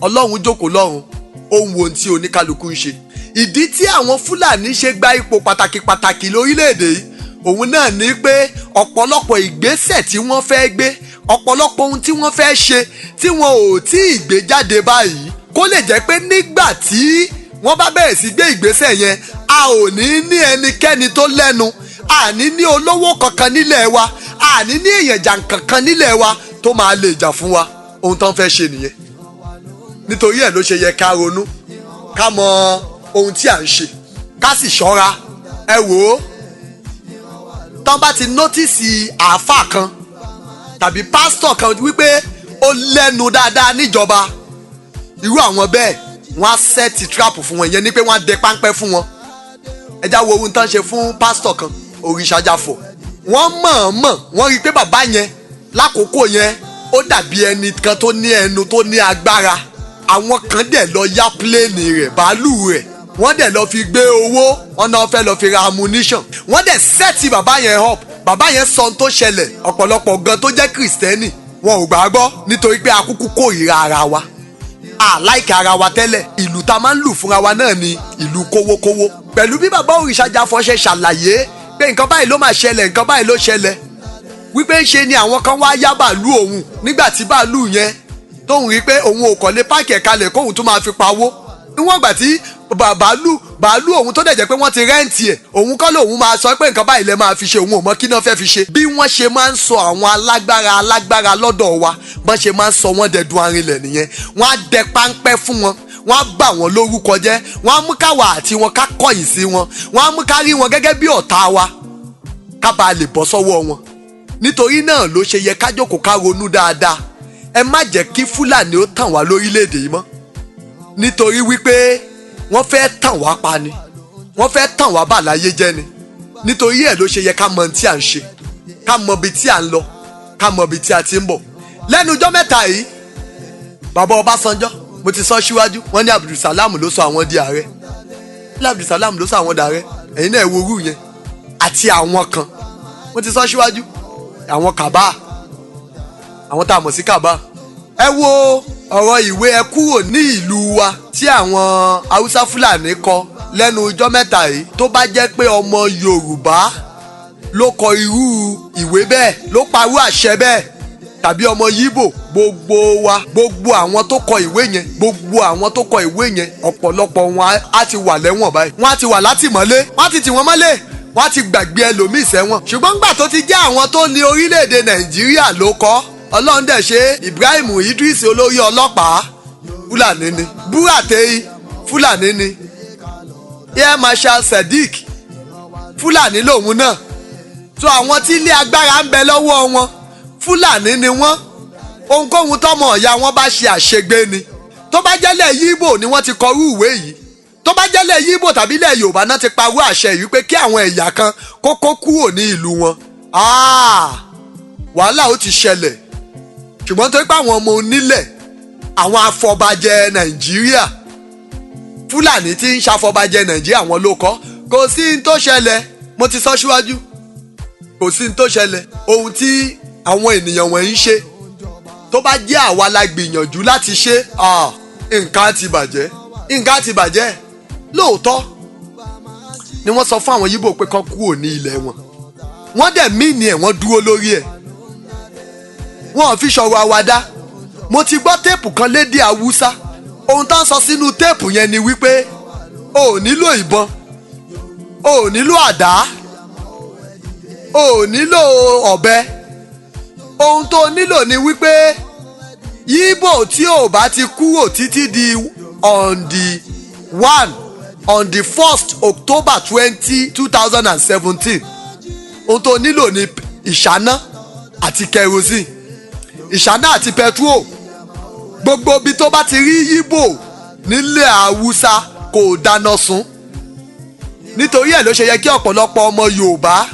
Ọlọ́run jókòó lọ́run, ó ń wo ohun tí oníkálukú ń ṣe. Ìdí tí àwọn Fúlàní ṣe gba ipò pàtàkì lórílẹ̀‐èdè yìí, òun náà ní pé ọ̀pọ̀lọpọ̀ ìgbésẹ̀ tí wọ́n fẹ́ gbé, ọ̀pọ̀lọpọ̀ ohun tí wọ́n fẹ́ ṣe tí wọn ò tí ì gbé jáde báyìí, kó lè jẹ́ pé nígbà tí wọ́n bá bẹ̀rẹ̀ sí gbé ìgbésẹ̀ yẹn, a ò ní ẹnikẹ́ni tó lẹ́nu, a ní olówó kankan nílẹ̀ wa, a ní èèyàn jàǹkànkan nílẹ̀ wa tó máa lè jà fún wa. Ohun tó ń fẹ́ ṣe nìyẹn. Nítorí ẹ̀ ló ṣe yẹ ká ronú, ká mọ ohun tí à ń ṣe, ká sì ṣọ́ra. Ẹ wò ó, tán bá ti nọ́tìsì àáfàá kan tàbí pásítọ̀ kan wípé ó lẹ́nu dáadáa níjọba, irú àwọn bẹ́ẹ̀ wọ́n á sẹ́ẹ̀tì trap fún wọn, ìyẹn ni pé wọ́n á dẹ páńpẹ́ fún wọn. Ẹ já wo ohun tán ṣe fún pásítọ̀ kan, Òrìṣàjàfọ̀. Wọ́n mọ̀ọ́mọ̀ wọ́n rí i pé bàbá yẹn lákòókò yẹn ó dàbí ẹni kan tó ní ẹnu tó ní agbára. Àwọn kan dẹ̀ lọ yá pléènì rẹ̀, bàálù rẹ̀, wọ́n dẹ̀ lọ fi gbé owó, wọ́n náà fẹ́ lọ fi ra ammunition. Wọ́n dẹ̀ sẹ́ẹ̀tì bàbá yẹn up. Bàbá yẹn sọ ohun tó ṣẹlẹ̀, ọ̀pọ̀lọpọ̀ gan tó jẹ́ kìrìsìtẹ́nì wọn ò gbàgbọ́ nítorí pé akúkú kórìíra ara wa. Àláìkè ara wa tẹ́lẹ̀, ìlú tá a máa ń lù fúnra wa náà ni ìlú kówókówó. Pẹ̀lú bí bàbá Òrìṣàjàfọ̀ ṣe ṣàlàyé pé nǹkan báyìí ló máa ṣẹlẹ̀, nǹkan báyìí ló ṣẹlẹ̀, wípé ṣe ni àwọn kan wá yá bàálù òun nígbà tí bàálù yẹn tóun rí pé òun ò kọ́lé páàkì ẹ̀ kalẹ̀ kóun tún máa fi pawó. Níwọ̀n ìgbà tí bàálù òun tó dẹ̀ jẹ́ pé wọ́n ti rẹ́ǹtì ẹ̀, òun kọ́ lòun máa sọ pé nǹkan báyìí lẹ máa fi ṣe, òun ò mọ kí náà fẹ́ fi ṣe. Bí wọ́n ṣe máa ń sọ àwọn alágbára lọ́dọ̀ wa, bọ́n ṣe máa ń sọ wọ́n dẹ̀dùn arinlẹ̀ nìyẹn. Wọ́n á dẹ páńpẹ́ fún wọn, wọ́n á bà wọ́n lórúkọ jẹ́, wọ́n á mú káwa àti wọn ká kọ̀yìn sí wọn, wọ́n á mú ká rí wọn gẹ́gẹ́ bí ọ̀tá wa, ká bàa lè bọ́ sọ́wọ́ wọn. Nítorí náà ló ṣe yẹ ká jókòó ká ronú dáadáa. Ẹ má jẹ́ kí Fúlàní ó tàn wá lórílẹ̀‐èdè yìí mọ́, nítorí wípé wọ́n fẹ́ tàn wá pa ni, wọ́n fẹ́ tàn wá bà láyé jẹ́ ni. Nítorí ẹ̀ ló ṣe yẹ ká mọ ohun tí à ń ṣe, ká mọ ibi tí à ń lọ, ká mọ ibi tí a ti ń bọ̀. Lẹ́nu ọjọ́ mẹ́ta yìí, bàbá Ọbásanjọ́, mo ti sọ síwájú, wọ́n ní Abdulsalam ló sọ àwọn di ààrẹ. Abdulsalam ló sọ àwọn dààrẹ, ẹ̀yin náà ẹ wo orú yẹn. Àti àwọn kan, mo ti sọ síwájú, àwọn kàbá, àwọn tá a mọ̀ sí kàbá. Ẹ wo ọ̀rọ̀ ìwé ẹ kúrò ní ìlú wa tí àwọn Haúsá Fúlàní kọ lẹ́nu ọjọ́ mẹ́ta yìí. Tó bá jẹ́ pé ọmọ Yorùbá ló kọ irú ìwé bẹ́ẹ̀, ló parú àṣẹ bẹ́ẹ̀, tàbí ọmọ yíbò, gbogbo wa, gbogbo àwọn tó kọ ìwé yẹn, gbogbo àwọn tó kọ ìwé yẹn, ọ̀pọ̀lọpọ̀ wọn á ti wà lẹ́wọ̀n báyìí, wọ́n á ti wà látìmọ́lé, wọ́n á ti tì wọ́n mọ́lé, wọ́n á ti gbàgbé ẹlòmíì sẹ́wọ̀n. ṣùgbọ́n nígbà tó ti jẹ́ àwọn tó ní orílẹ̀-èdè Nàìjíríà ló kọ́, Ọlọ́run dẹ̀ ṣe. Ibrahim Idris olórí ọlọ́pàá Fúlàní ni, Buratai Fúlàní ni, Air Marshal Sadiq Fúlàní lòun náà. tó àwọn tí ilé agbára ń bẹ lọ́wọ́ wọn Fúlàní ni wọ́n. ohunkóhun tọ́mọ ọ̀yá wọn bá ṣe àṣegbé ni. tó bá jẹ́lẹ̀ Yíbò ni wọ́n ti kọrú ìwé yìí, tó bá jẹ́lẹ̀ Yíbò tàbí ilẹ̀ Yorùbá náà ti parú àṣẹ yìí pé kí àwọn ẹ̀yà kan kókó kúrò ní ìlú wọn. wàhálà ó ti ṣẹlẹ̀. ṣùgbọ́n tó pé àwọn ọmọ onílẹ̀, àwọn afọbajẹ Nàìjíríà, Fúlàní tí ń ṣàfọbajẹ Nàìjíríà wọn ló kọ́. kò sí ní tó ṣẹlẹ̀, mo ti sọ síwájú, kò sí ní tó ṣẹlẹ̀. ohun tí àwọn ènìyàn wọ̀nyí ń ṣe, tó bá jẹ́ àwa la gbìyànjú láti ṣe, nǹkan ti bàjẹ́, nǹkan ti bàjẹ́. lóòótọ́ ni wọ́n sọ fún àwọn Yíbò pé kán kúrò ní ilẹ̀ wọn, wọ́n dẹ̀ mí ni ẹ̀, wọ́n dúró lórí ẹ̀, wọ́n fi sọ̀rọ̀ àwàdà. mo ti gbọ́ téèpù kan lédè Haúsá, ohun tó ń sọ sínú téèpù yẹn ni wípé o ò nílò ìbọn, o ò nílò àdá, o ò nílò ọ̀bẹ, ohun tó nílò ni wípé Yíbò tí ò bá ti kúrò títí di on the 1st October 2017, ohun tó nílò ni ìṣáná àti kerosene, ìṣáná àti petrol. gbogbo ibi tó bá ti rí Yíbò nílẹ̀ Haúsá kò dáná sun. nítorí ẹ̀ ló ṣe yẹ kí ọ̀pọ̀lọpọ̀ ọmọ Yorùbá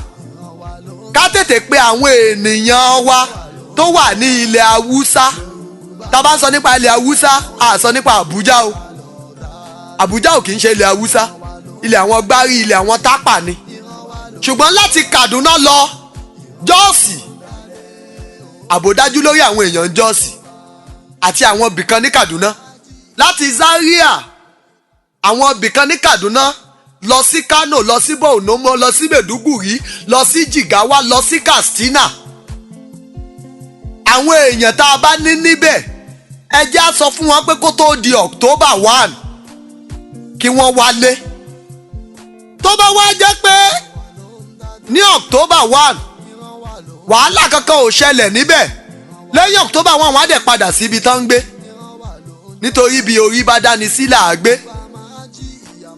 ká tètè pé àwọn ènìyàn wa tó wà ní ilẹ̀ Haúsá. tá a bá ń sọ nípa ilẹ̀ Haúsá, a sọ nípa Àbújá o. Àbújá ò kì í ṣe ilẹ̀ Haúsá, ilẹ̀ àwọn gbárí, ilẹ̀ àwọn tápà ni. ṣùgbọ́n láti Kaduna lọ Jọ́ọ̀sì, àbòdájú lórí àwọn èèyàn Jọ́ọ̀sì àti àwọn ibìkan ní Kaduna. láti Zaria, àwọn ibìkan ní Kaduna lọ sí Kano, lọ sí Borno, lọ sí Maiduguri, lọ sí Jigawa, lọ sí Katsina. àwọn èèyàn tá a bá ní níbẹ̀, ẹ jẹ́ á sọ fún wọn pé kó tó di October 1 kí wọ́n wálé. tó bá wá jẹ́ pé ní October 1 wàhálà kankan ò ṣẹlẹ̀ níbẹ̀, lẹ́yìn October 1 wọ́n á dẹ̀ padà síbi tán ń gbé, nítorí bí orí bá dání sí là á gbé.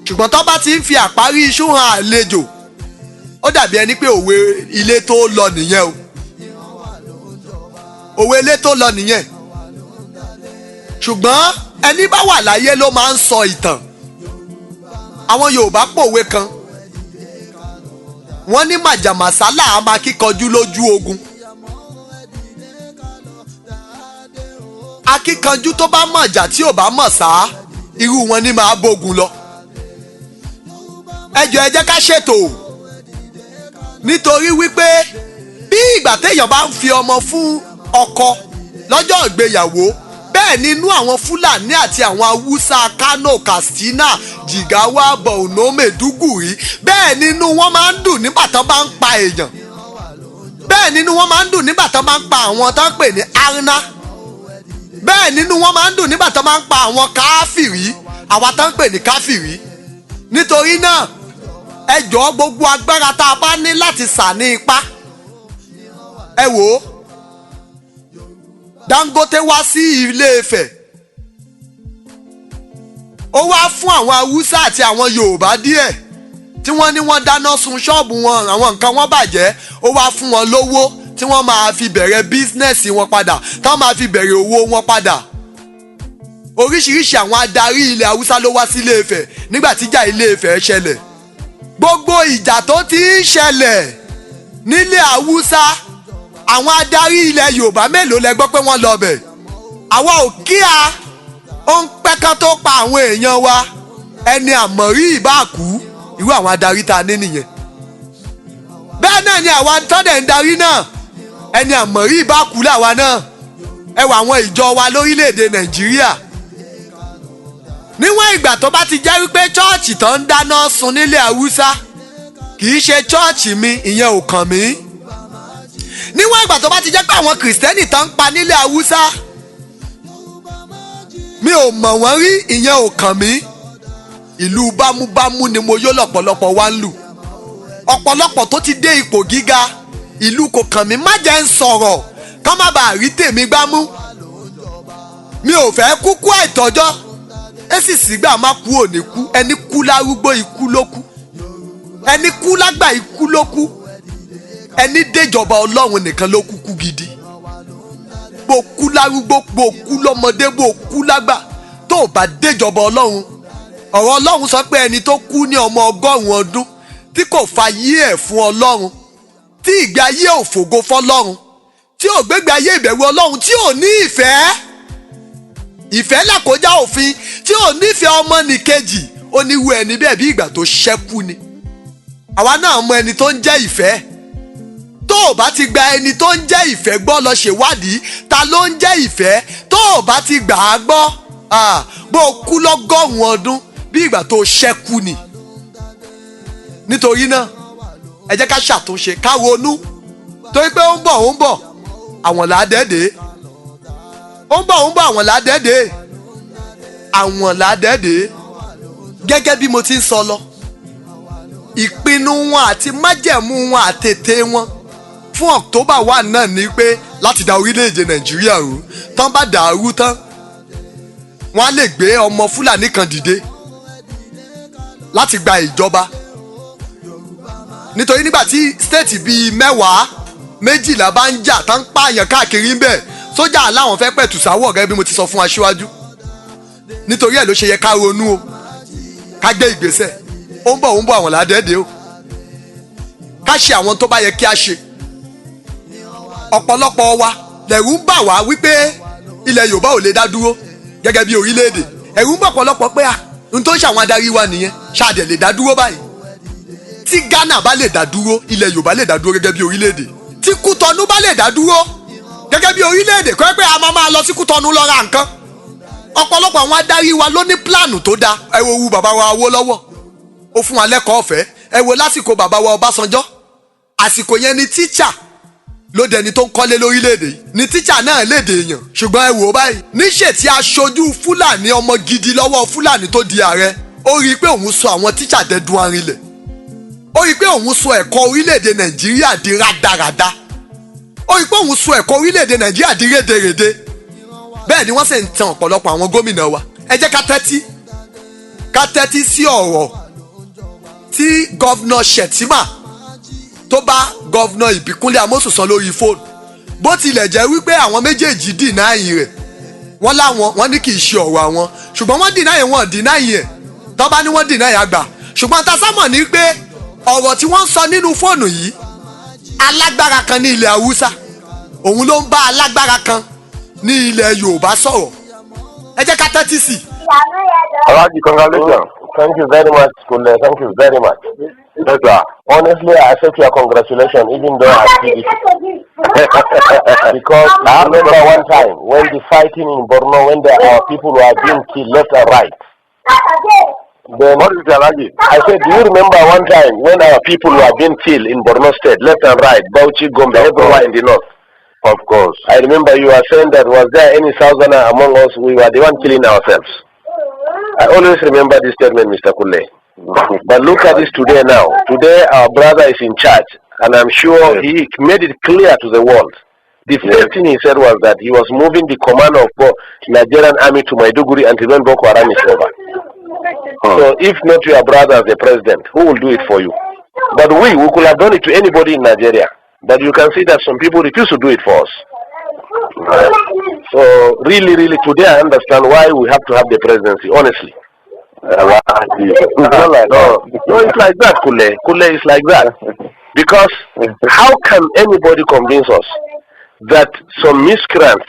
ṣùgbọ́n tó bá ti ń fi àparí iṣu hàn àlejò, ó dàbí ẹni pé òwe ilé tó lọ nìyẹn o. òwe ilé tó lọ nìyẹn. ṣùgbọ́n ẹni bá wà láyé ló máa ń sọ ìtàn. àwọn Yorùbá pòwe kan, wọ́n ní màjàmásálà á máa kíkanjú lójú ogun. akíkanjú tó bá mọ̀jà tí ò bá mọ̀ sá, irú wọn ní máa bógun lọ. ẹ jẹ́ ká ṣètò, nítorí wípé bí ìgbà téèyàn bá ń fi ọmọ fún ọkọ lọ́jọ́ ìgbéyàwó, bẹ́ẹ̀ nínú àwọn Fúlàní àti àwọn Haúsá Kano, Katsina, Jigawa, Borno, Maiduguri, bẹ́ẹ̀ nínú wọn máa ń dùn nígbà tán bá ń pa èèyàn. bẹ́ẹ̀ nínú wọn máa ń dùn nígbà tán bá ń pa àwọn tán pè ní arna. bẹ́ẹ̀ nínú wọn máa ń dùn nígbà tán bá ń pa àwọn káfìrí, àwa tán pè ní káfìrí. nítorí náà ẹ jọ̀ọ́, gbogbo agbára tá a bá ní láti sà ní ipá. ẹ wò ó, Dangote wá sí Ilé-Ifẹ̀, ó wá fún àwọn Haúsá àti àwọn Yorùbá díẹ̀ tí wọ́n ní wọ́n dáná sun ṣọ́ọ̀bù wọn, àwọn nǹkan wọn bàjẹ́, ó wá fún wọn lówó tí wọ́n máa fi bẹ̀rẹ̀ bísínẹ́sì wọn padà, tí wọ́n máa fi bẹ̀rẹ̀ owó wọn padà. oríṣiríṣi àwọn adarí ilẹ̀ Haúsá ló wá sí Ilé-Ifẹ̀ nígbà tíjà Ilé-Ifẹ̀ ṣẹlẹ̀. gbogbo ìjà tó ti ń ṣẹlẹ̀ nílẹ̀ Haúsá, àwọn adarí ilẹ̀ Yorùbá mélòó lẹ gbọ́ pé wọ́n lọ bẹ̀? àwa ò kíá, ó ń pẹ́kán tó pa àwọn èèyàn wa, ẹni àmọ̀rí ìbá kú, irú àwọn adarí tá a ní nìyẹn. bẹ́ẹ̀ náà ni àwa tọ́dẹ̀ ń darí náà, ẹni àmọ̀rí ìbá kú làwa náà. ẹ wà àwọn ìjọ wa lórílẹ̀‐èdè Nàìjíríà, níwọ̀n ìgbà tó bá ti jẹ́ wípé chọ́ọ̀chì tó ń dáná sun nílẹ̀ Haúsá kì í ṣe chọ́ọ̀chì mi, ìyẹn ò kàn mí. níwọ̀n ìgbà tó bá ti jẹ́ pé àwọn kìrìsìtẹ́nì tán ń pa nílẹ̀ Haúsá mi ò mọ̀ wọ́n rí, ìyẹn ò kàn mí. Ìlú bámúbámú ni mo yó lọ́pọ̀lọpọ̀ wá ń lù. Ọ̀pọ̀lọpọ̀ tó ti dé ipò gíga ìlú kò kàn mí, má jẹ́ ń sọ̀rọ̀ ká má bàa rí tèmi gbámú. Mi ò fẹ́ kúkú àìtọ́jọ́, èsì sígbà má kú òní kú, ẹni kú lárúgbó ikú ló kú, ẹni kú lágbà ikú ló kú, ẹni déjọba Ọlọ́run nìkan ló kúkú gidi. Bó kú lárúgbó, bó kú lọ́mọdé, bó kú lágbà, tó o bá déjọba Ọlọ́run. Ọ̀rọ̀ Ọlọ́run sọ pé ẹni tó kú ní ọmọ 100 ọdún tí kò fayé ẹ̀ fún Ọlọ́run, tí ìgbé ayé ò fògo fọ́lọ́run, tí ò gbégbé ayé ìbẹ̀rù Ọlọ́run, tí ò ní ìfẹ́ làkójá òfin, tí ò nífẹ̀ẹ́ ọmọnìkejì, ó ní irú ẹni bẹ́ẹ̀ bí ìgbà tó ṣẹ́kù ni. Àwa náà mọ ẹni tó ń jẹ́ ìfẹ́. Tó o bá ti gba ẹni tó ń jẹ́ ìfẹ́ gbọ́ lọ ṣèwádìí ta ló ń jẹ́ ìfẹ́, tó o bá ti gbà á gbọ́ bó o kú 100 ọdún bí ìgbà tó ṣẹ́kù ni. Nítorí náà ẹ jẹ́ ká ṣàtúnṣe, ká ronú, torí pé ó ń bọ̀ àwọn làádẹ́dẹ́, ó ń bọ̀ àwọn làádẹ́dẹ́, àwọn làádẹ́dẹ́. Gẹ́gẹ́ bí mo ti ń sọ lọ, ìpinnu wọn àti májẹ̀mú wọn àtètè wọn fún October 1 náà ni pé láti da orílẹ̀-èdè Nàìjíríà rú. Tán bá dàrú tán wọ́n á lè gbé ọmọ Fúlàní kan dìde láti gba ìjọba. Nítorí nígbà tí stéètì bíi 10, 12 bá ń jà tán pààyàn káàkiri ń bẹ̀, sójà aláwọn fẹ́ pẹ̀tù sáwọ̀ gẹ́gẹ́ bí mo ti sọ fún aṣíwájú. Nítorí ẹ̀ ló ṣe yẹ ká ronú o, ká gbé ìgbésẹ̀. Ó ń bọ̀ àwọn làádẹ́dẹ́ o, ká ṣe àwọn tó bá yẹ kí a ṣe. Ọ̀pọ̀lọpọ̀ wa lẹ̀rù ń bà wá wípé ilẹ̀ Yorùbá ò lè dá dúró gẹ́gẹ́ bí orílẹ̀-èdè. Ẹ̀rù ń bà ọ̀pọ̀lọpọ̀ pé ohun tó ń ṣàwọn adarí wa nìyẹn, ṣáàdẹ̀ lè dá dúró báyìí. Tí Ghana bá lè dá dúró, ilẹ̀ Yorùbá lè dá dúró gẹ́gẹ́ bí orílẹ̀-èdè. Tí Kútọnú bá lè dá dúró gẹ́gẹ́ bí orílẹ̀-èdè, kọ́ pé a máa lọ sí Kútọnú lọ ra nǹkan. Ọ̀pọ̀lọpọ̀ àwọn adarí wa ló ní pílánù tó dáa. Ẹ wo wu bàbá wa Awólọ́wọ̀, ó fún wa lẹ́kọ̀ọ́ ọ̀fẹ́. Ẹ wo lásìkò bàbá wa Ọbásanjọ́, àsìkò yẹn ni tíṣà ló dẹni tó ń kọ́lé lórílẹ̀‐èdè yìí, ni tíṣà náà léde èèyàn. Ṣùgbọ́n ẹ wò ó báyìí, níṣẹ́ tí aṣojú Fúlàní ọmọ gidi lọ́wọ́ Fúlàní tó di ààrẹ, ó rí i pé òun sọ àwọn tíṣà dẹdun arinlẹ̀, ó rí i pé òun sọ ẹ̀kọ́ orílẹ̀‐èdè Nàìjíríà di rádaràda, ó rí i pé òun sọ ẹ̀kọ́ orílẹ̀‐èdè Nàìjíríà di rédèrèdè. Bẹ́ẹ̀ ni wọ́n sì ń tan ọ̀pọ̀lọpọ̀ àwọn gómìnà wa. Ẹ jẹ́ ká tẹ́tí sí ọ̀rọ̀ tí gọ́vnà Shettima tó bá gọ́vnà Ìbíkúnlé Amósùn sọ lórí fóònù. Bó tilẹ̀ jẹ́ wípé àwọn méjèèjì dìnáì rẹ̀, wọ́n ní kì í ṣe ọ̀rọ̀ àwọn, ṣùgbọ́n wọ́n dìnáì ẹ̀, tó bá ní wọ́n dìnáì àgbà. Ṣùgbọ́n ta sámọ̀ ní pé ọ̀rọ̀ tí wọ́n ń sọ nínú fóònù yìí, alágbára kan ní ilẹ̀ Haúsá òun ló ń bá alágbára kan ní ilẹ̀ Yorùbá sọ̀rọ̀. Ẹ jẹ́ ká tẹ́tí sí. Alhaji, congratulations. Thank you very much, Kule. Thank you very much. Honestly, I accept your congratulations, even though I see it. Because I remember one time when the fighting in Borno, when our people were being killed left and right. Then what is the Alhaji? I said, do you remember one time when our people were being killed in Borno State, left and right, Bauchi, Gombe, everywhere in the north? Of course. I remember you were saying that was there any Southerner among us, we were the one killing ourselves. I always remember this statement, Mr. Kule. But look at this today now. Today our brother is in charge, and I'm sure he made it clear to the world. The first thing he said was that he was moving the command of Nigerian army to Maiduguri until when Boko Haram is over. So if not your brother as the president, who will do it for you? But we could have done it to anybody in Nigeria. But you can see that some people refuse to do it for us. So really, today I understand why we have to have the presidency, honestly. No, it's like that, Kule. Kule is like that. Because how can anybody convince us that some miscreants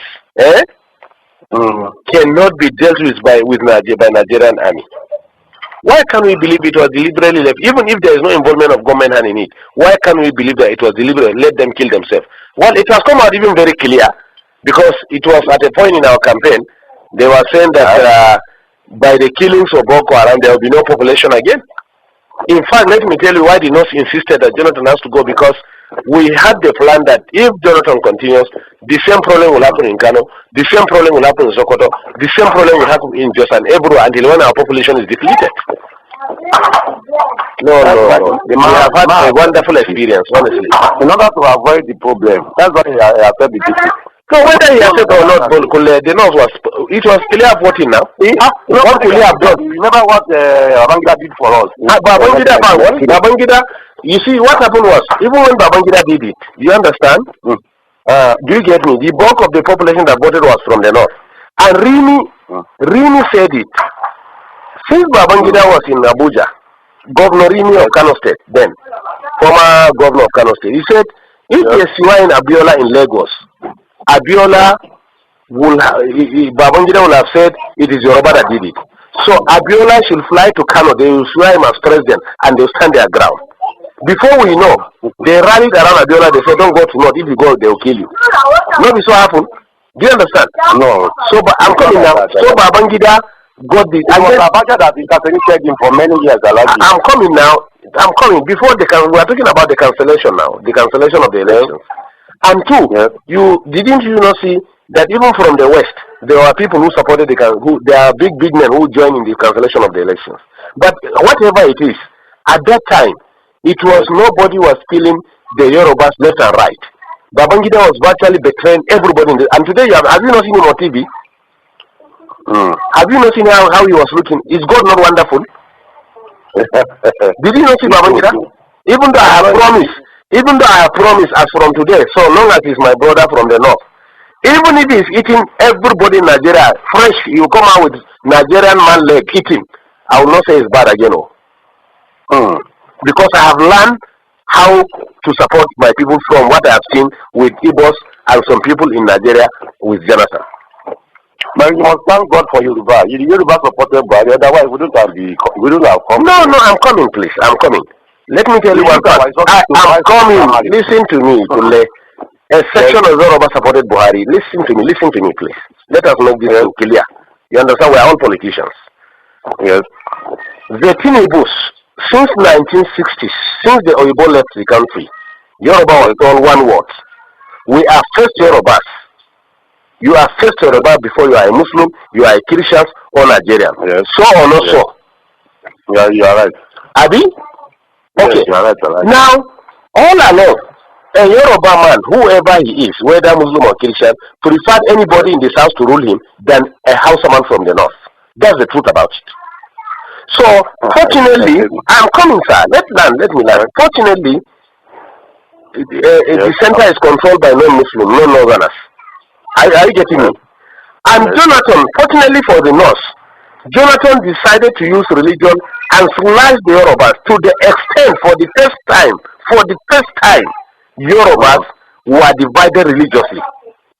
cannot be dealt with by Nigerian army? Why can't we believe it was deliberately left? Even if there is no involvement of government hand in it, why can't we believe that it was deliberate? Let them kill themselves. Well, it has come out even very clear, because it was at a point in our campaign, they were saying that by the killings of Boko Haram, there will be no population again. In fact, let me tell you why the North insisted that Jonathan has to go, because we had the plan that if Jonathan continues, the same problem will happen in Kano, the same problem will happen in Sokoto, the same problem will happen in Jos and Ebro until when our population is depleted. No. We have had a wonderful experience, honestly. In order to avoid the problem, that's why I said the district. So whether he accepted or not, the North it was clear voting now. What could he have done? You remember what Babangida did for us? Babangida, you see, what happened was, even when Babangida did it, you understand? Do you get me? The bulk of the population that voted was from the North. And Rini said it. Since Babangida was in Abuja, Governor Rini of Kano State, then, former governor of Kano State, he said, if there's in Abiola in Lagos, Abiola Babangida will have said it is Yoruba that did it. So Abiola should fly to Kano, they will swear him as president, and they will stand their ground. Before we know, they rallied around Abiola, they said, don't go to North, if you go, they will kill you. Maybe so happened. Do you understand? No. So I'm coming now. So Babangida got the... And then Abacha that interconnected him for many years. I'm coming now. I'm coming. Before we are talking about the cancellation now, the cancellation of the elections. And two, didn't you not see that even from the West, there were people who supported there are big men who joined in the cancellation of the elections. But whatever it is, at that time, it was nobody was killing the Yorubas left and right. Babangida was virtually betraying everybody and today have you not seen him on TV? Have you not seen how he was looking? Is God not wonderful? Did you not see Babangida? Even though I have promised as from today, so long as he's my brother from the North, even if he's eating everybody in Nigeria fresh, you come out with Nigerian man leg eating, I will not say it's bad again. Because I have learned how to support my people from what I have seen with Igbos and some people in Nigeria with Jonathan. But you must thank God for Yoruba. Yoruba supported Buhari, otherwise we don't have come. No, I'm coming, please. I'm coming. Let me tell you one thing. I'm coming. Listen to me, Kule. A section of Yoruba supported Buhari. Listen to me, please. Let us make this clear. You understand? We are all politicians. Yes. The Tinibus, since 1960s, since the Oyibo left the country, Yoruba was told one word. We are first Yorubas. You are first Yoruba before you are a Muslim, you are a Christian or Nigerian. Yes. So or not so? Yeah, you are right. Abi? Okay. Yes, you are right. Now, all along, a Yoruba man, whoever he is, whether Muslim or Christian, preferred anybody in the south to rule him than a Hausaman from the north. That's the truth about it. So, fortunately, I'm coming, sir. Let me learn. Fortunately, the center is controlled by non-Muslim, non-Northerners. Are you getting me? And Jonathan, fortunately for the North, Jonathan decided to use religion and slice the Yorubas to the extent, for the first time, Yorubas were divided religiously.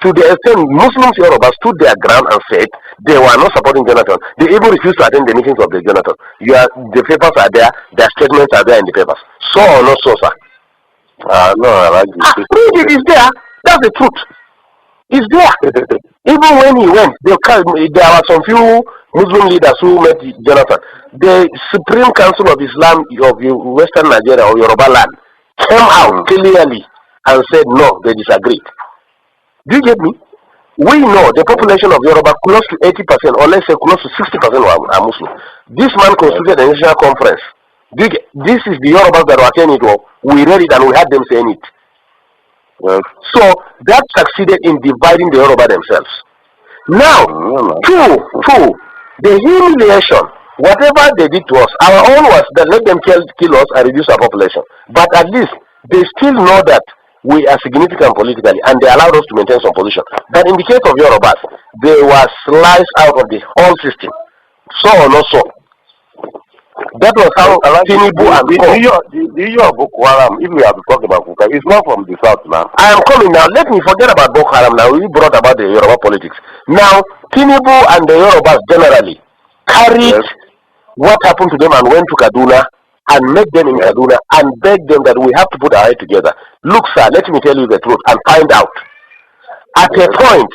To the extent Muslims Yorubas stood their ground and said they were not supporting Jonathan. They even refused to attend the meetings of the Jonathan. The papers are there, their statements are there in the papers. So or not so, sir? No, I like it is there. That's the truth. It's there. Even when he went, there were some few Muslim leaders who met Jonathan. The Supreme Council of Islam of Western Nigeria or Yoruba land came out clearly and said no, they disagreed. Do you get me? We know the population of Yoruba close to 80%, or let's say close to 60% are Muslim. This man constituted a national conference. This is the Yorubas that were saying it. We read it and we had them saying it. So that succeeded in dividing the Yoruba themselves. Now, two, the humiliation, whatever they did to us, our own was that let them kill us and reduce our population. But at least they still know that we are significant politically and they allowed us to maintain some position. But in the case of Yorubas, they were sliced out of the whole system. So or not so. That was how Tinubu and the issue of Boko Haram, if we have to talk about Boko Haram, it's not from the south now. I am coming now. Let me forget about Boko Haram now. We brought about the Yoruba politics. Now, Tinubu and the Yorubas generally carried what happened to them and went to Kaduna and met them in Kaduna and begged them that we have to put our head together. Look, sir, let me tell you the truth and find out. At a point,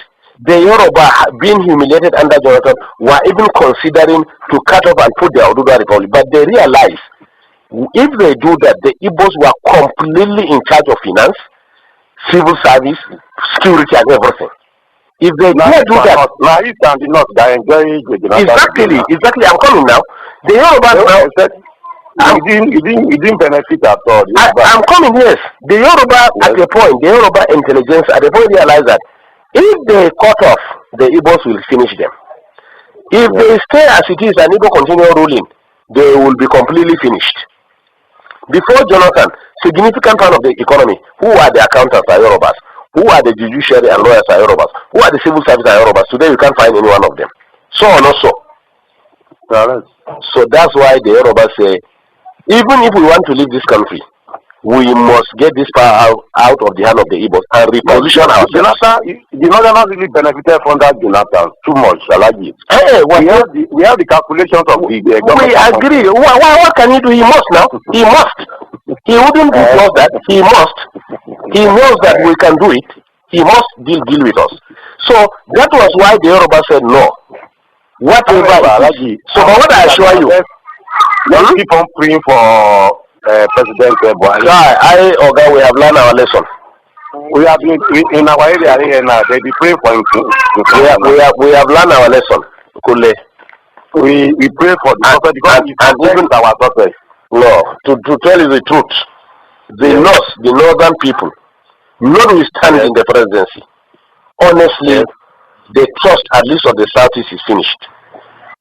the Yoruba being humiliated under Jonathan were even considering to cut off and put the Oduduwa Republic, but they realized If they do that, the Igbos were completely in charge of finance, civil service, security, and everything. If they dare do that, now East and the North, they enjoy exactly. I'm coming now. The Yorubas now said, it didn't benefit at all. I'm coming, yes. The Yoruba at a point, the Yoruba intelligence at a point realized that if they cut off, the Igbos will finish them. If they stay as it is and Igbo continue ruling, they will be completely finished. Before Jonathan, significant part of the economy, who are the accountants are Yorubas, who are the judiciary and lawyers are Yorubas, who are the civil service are Yorubas. Today you can't find any one of them. So or not so. So that's why the Yorubas say, even if we want to leave this country, we must get this power out of the hand of the Igbos and reposition ourselves. The Northerners really benefited from that Jonathan too much, Alagi. Hey, we have the calculations of the government. We agree. What can he do? He must now. He must. He wouldn't do that. He must. He knows that we can do it. He must deal with us. So that was why the Yoruba said no. Whatever, Alagi. So what I assure you, let's keep on praying for President Buhari. We have learned our lesson. We have been in our area here now. They be praying for him. We have learned our lesson. Kule. We pray for the because and even our success. No, to tell you the truth, the northern people, notwithstanding the presidency, honestly, the trust at least of the southeast is finished.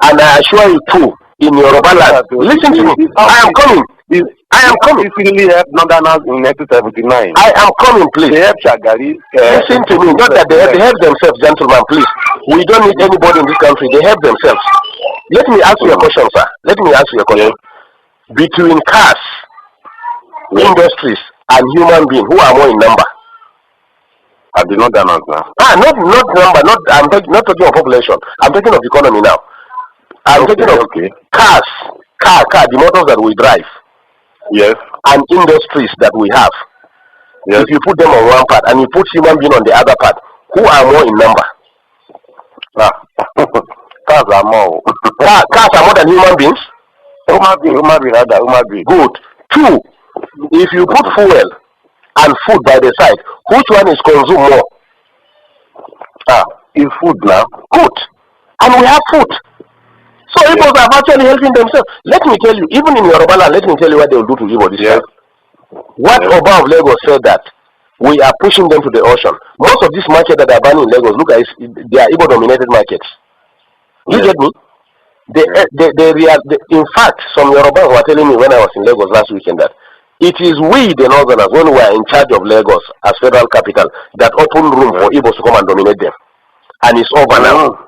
And I assure you too, in Yoruba land, listen to me. I am coming. This really helped Northerners in 1979. I am coming, please. They helped Shagari. Listen to me. Not that they help themselves, gentlemen, please. We don't need anybody in this country. They help themselves. Let me ask you a question, sir. Let me ask you a question. Between cars, industries, and human beings, who are more in number? At the Northerners now. Not number. I'm not talking of population. I'm talking of economy now. I'm talking of cars, the motors that we drive. Yes. And industries that we have. Yes. If you put them on one part and you put human being on the other part, who are more in number? Cars are more. Cars are more than human beings? Human being. Good. Two, if you put fuel and food by the side, which one is consumed more? Is food now. Good. And we have food. So Igbos are actually helping themselves. Let me tell you, even in Yoruba land, let me tell you what they will do to Igbo this time. What Oba of Lagos said that we are pushing them to the ocean. Most of this market that are banning in Lagos, look at it, they are Igbo-dominated markets. You get me? In fact, some Yorubas were telling me when I was in Lagos last weekend that it is we, the Northerners, when we are in charge of Lagos as federal capital, that open room for Igbos to come and dominate them. And it's over now.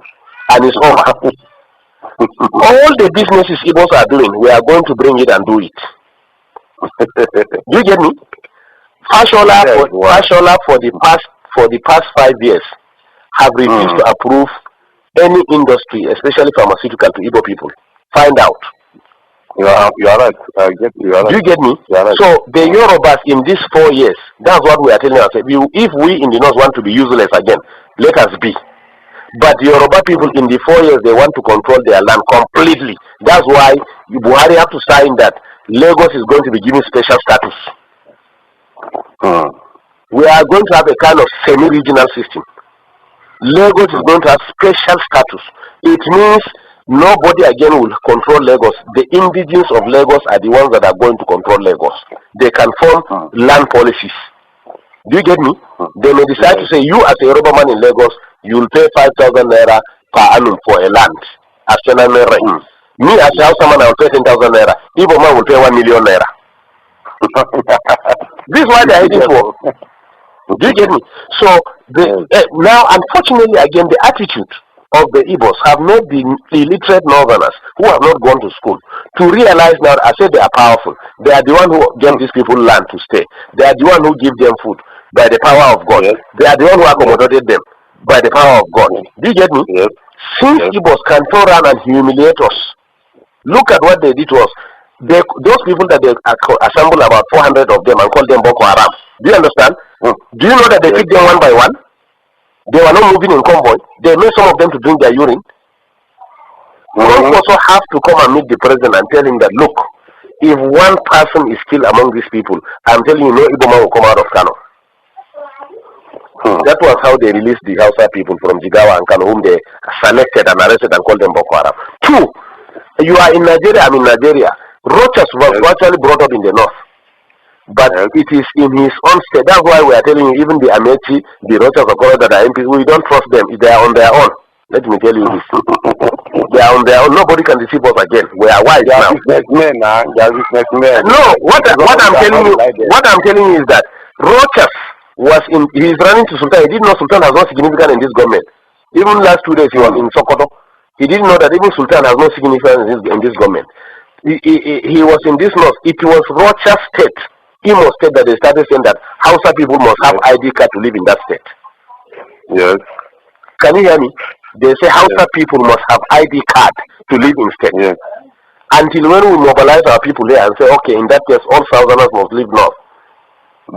And it's over. All the businesses Igbos are doing, we are going to bring it and do it. Do you get me? Fashola for the past 5 years have refused to approve any industry, especially pharmaceutical, to Igbo people. Find out. You are right. You are right. Do you get me? Right. So the Yorubas in these 4 years, that's what we are telling ourselves. If we in the north want to be useless again, let us be. But the Yoruba people in the 4 years, they want to control their land completely. That's why Buhari have to sign that Lagos is going to be given special status. We are going to have a kind of semi-regional system. Lagos is going to have special status. It means nobody again will control Lagos. The indigenes of Lagos are the ones that are going to control Lagos. They can form land policies. Do you get me? They may decide to say, you as a Yoruba man in Lagos, you will pay 5,000 naira per annum for a land as tenant rent. Me as a house man, I will pay 10,000 naira. Igbo man will pay 1 million naira. This is what they are heading for. Do you get me? So now, unfortunately, again, the attitude of the Igbos have made the illiterate Northerners who have not gone to school to realize now, I said they are powerful. They are the one who gave these people land to stay. They are the one who give them food by the power of God. Yes. They are the one who accommodated them by the power of God. Do you get me? Yes. Since Igbos can turn around and humiliate us, look at what they did to us. Those people that they assemble about 400 of them and call them Boko Haram. Do you understand? Do you know that they picked them one by one? They were not moving in convoy. They made some of them to drink their urine. We also have to come and meet the president and tell him that, look, If one person is still among these people, I'm telling you, no Igbo man will come out of Kano. That was how they released the Hausa people from Jigawa and Kano, whom they selected and arrested and called them Boko Haram. 2, you are in Nigeria, I'm in Nigeria. Rochas was actually brought up in the north. But it is in his own state. That's why we are telling you, even the Amechi, the Rochas of Kano that are MPs, we don't trust them. They are on their own. Let me tell you this. They are on their own. Nobody can deceive us again. We are wise now. Businessmen, they are businessmen. No, what I'm telling you is that Rochas was in. He is running to Sultan. He didn't know Sultan has no significance in this government. Even last 2 days he was in Sokoto. He didn't know that even Sultan has no significance in this government. He was in this north. It was Rochas State, Imo State, that they started saying that Hausa people must have ID card to live in that state. Yes. Can you hear me? They say Hausa people must have ID card to live in state. Yes. Until when we mobilize our people there and say, okay, in that case, all Southerners must live north.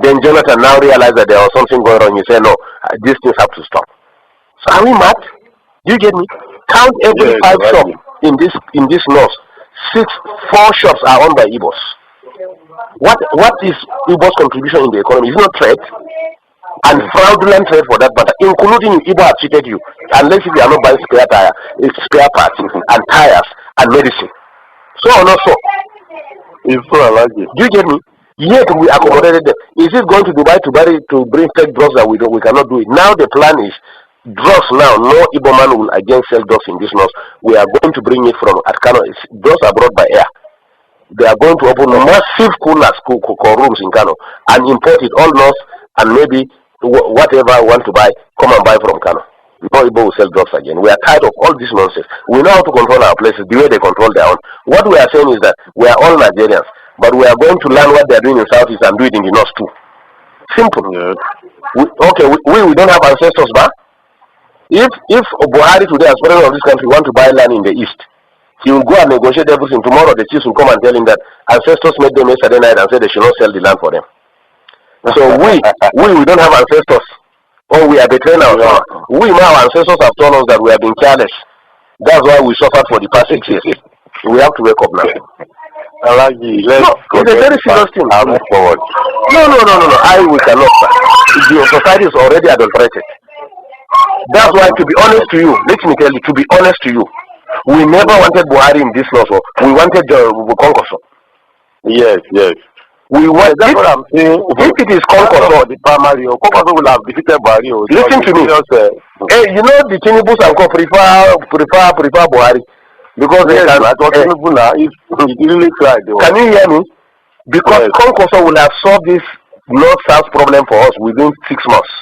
Then Jonathan now realized that there was something going on. You say, no, these things have to stop. So are we mad? Do you get me? Count every 5 shops in this north. 4 shops are owned by Igbos. What is Igbo's contribution in the economy? It's not trade. And fraudulent trade for that matter, including Igbo have cheated you, unless if you are not buying spare parts and tires and medicine. So or not so? It's so I like it. Do you get me? Yet we accommodated them. Is it going to Dubai to bring fake drugs that we cannot do it? Now the plan is drugs now. No Igbo man will again sell drugs in this north. We are going to bring it from Kano. Drugs are brought by air. They are going to open massive coolers, rooms in Kano and import it all north, and maybe whatever I want to buy, come and buy from Kano. No Igbo will sell drugs again. We are tired of all this nonsense. We know how to control our places the way they control their own. What we are saying is that we are all Nigerians, but we are going to learn what they are doing in Southeast and do it in the North too. Simple. Yes. We don't have ancestors, but if Buhari today, as president of this country, want to buy land in the East, he will go and negotiate everything. Tomorrow the chiefs will come and tell him that ancestors made them yesterday night and said they should not sell the land for them. So we don't have ancestors. Or we are betraying ourselves. We now, our ancestors have told us that we have been careless. That's why we suffered for the past 6 years. We have to wake up now. Alagi, it's a very serious thing. I'll move forward. No. We cannot. The society is already adulterated. That's why, to be honest to you, let me tell you, to be honest to you, we never wanted Buhari in this law. We wanted Konkoso. Yes. We want. That's what I'm saying. If it is Konkoso, the primary, Konkoso will have defeated Buhari. Listen to me. You know the Tinubus and Co prefer Buhari because Tinubu now he really tried. Can you hear me? Because Konkoso will have solved this North-South problem for us within 6 months.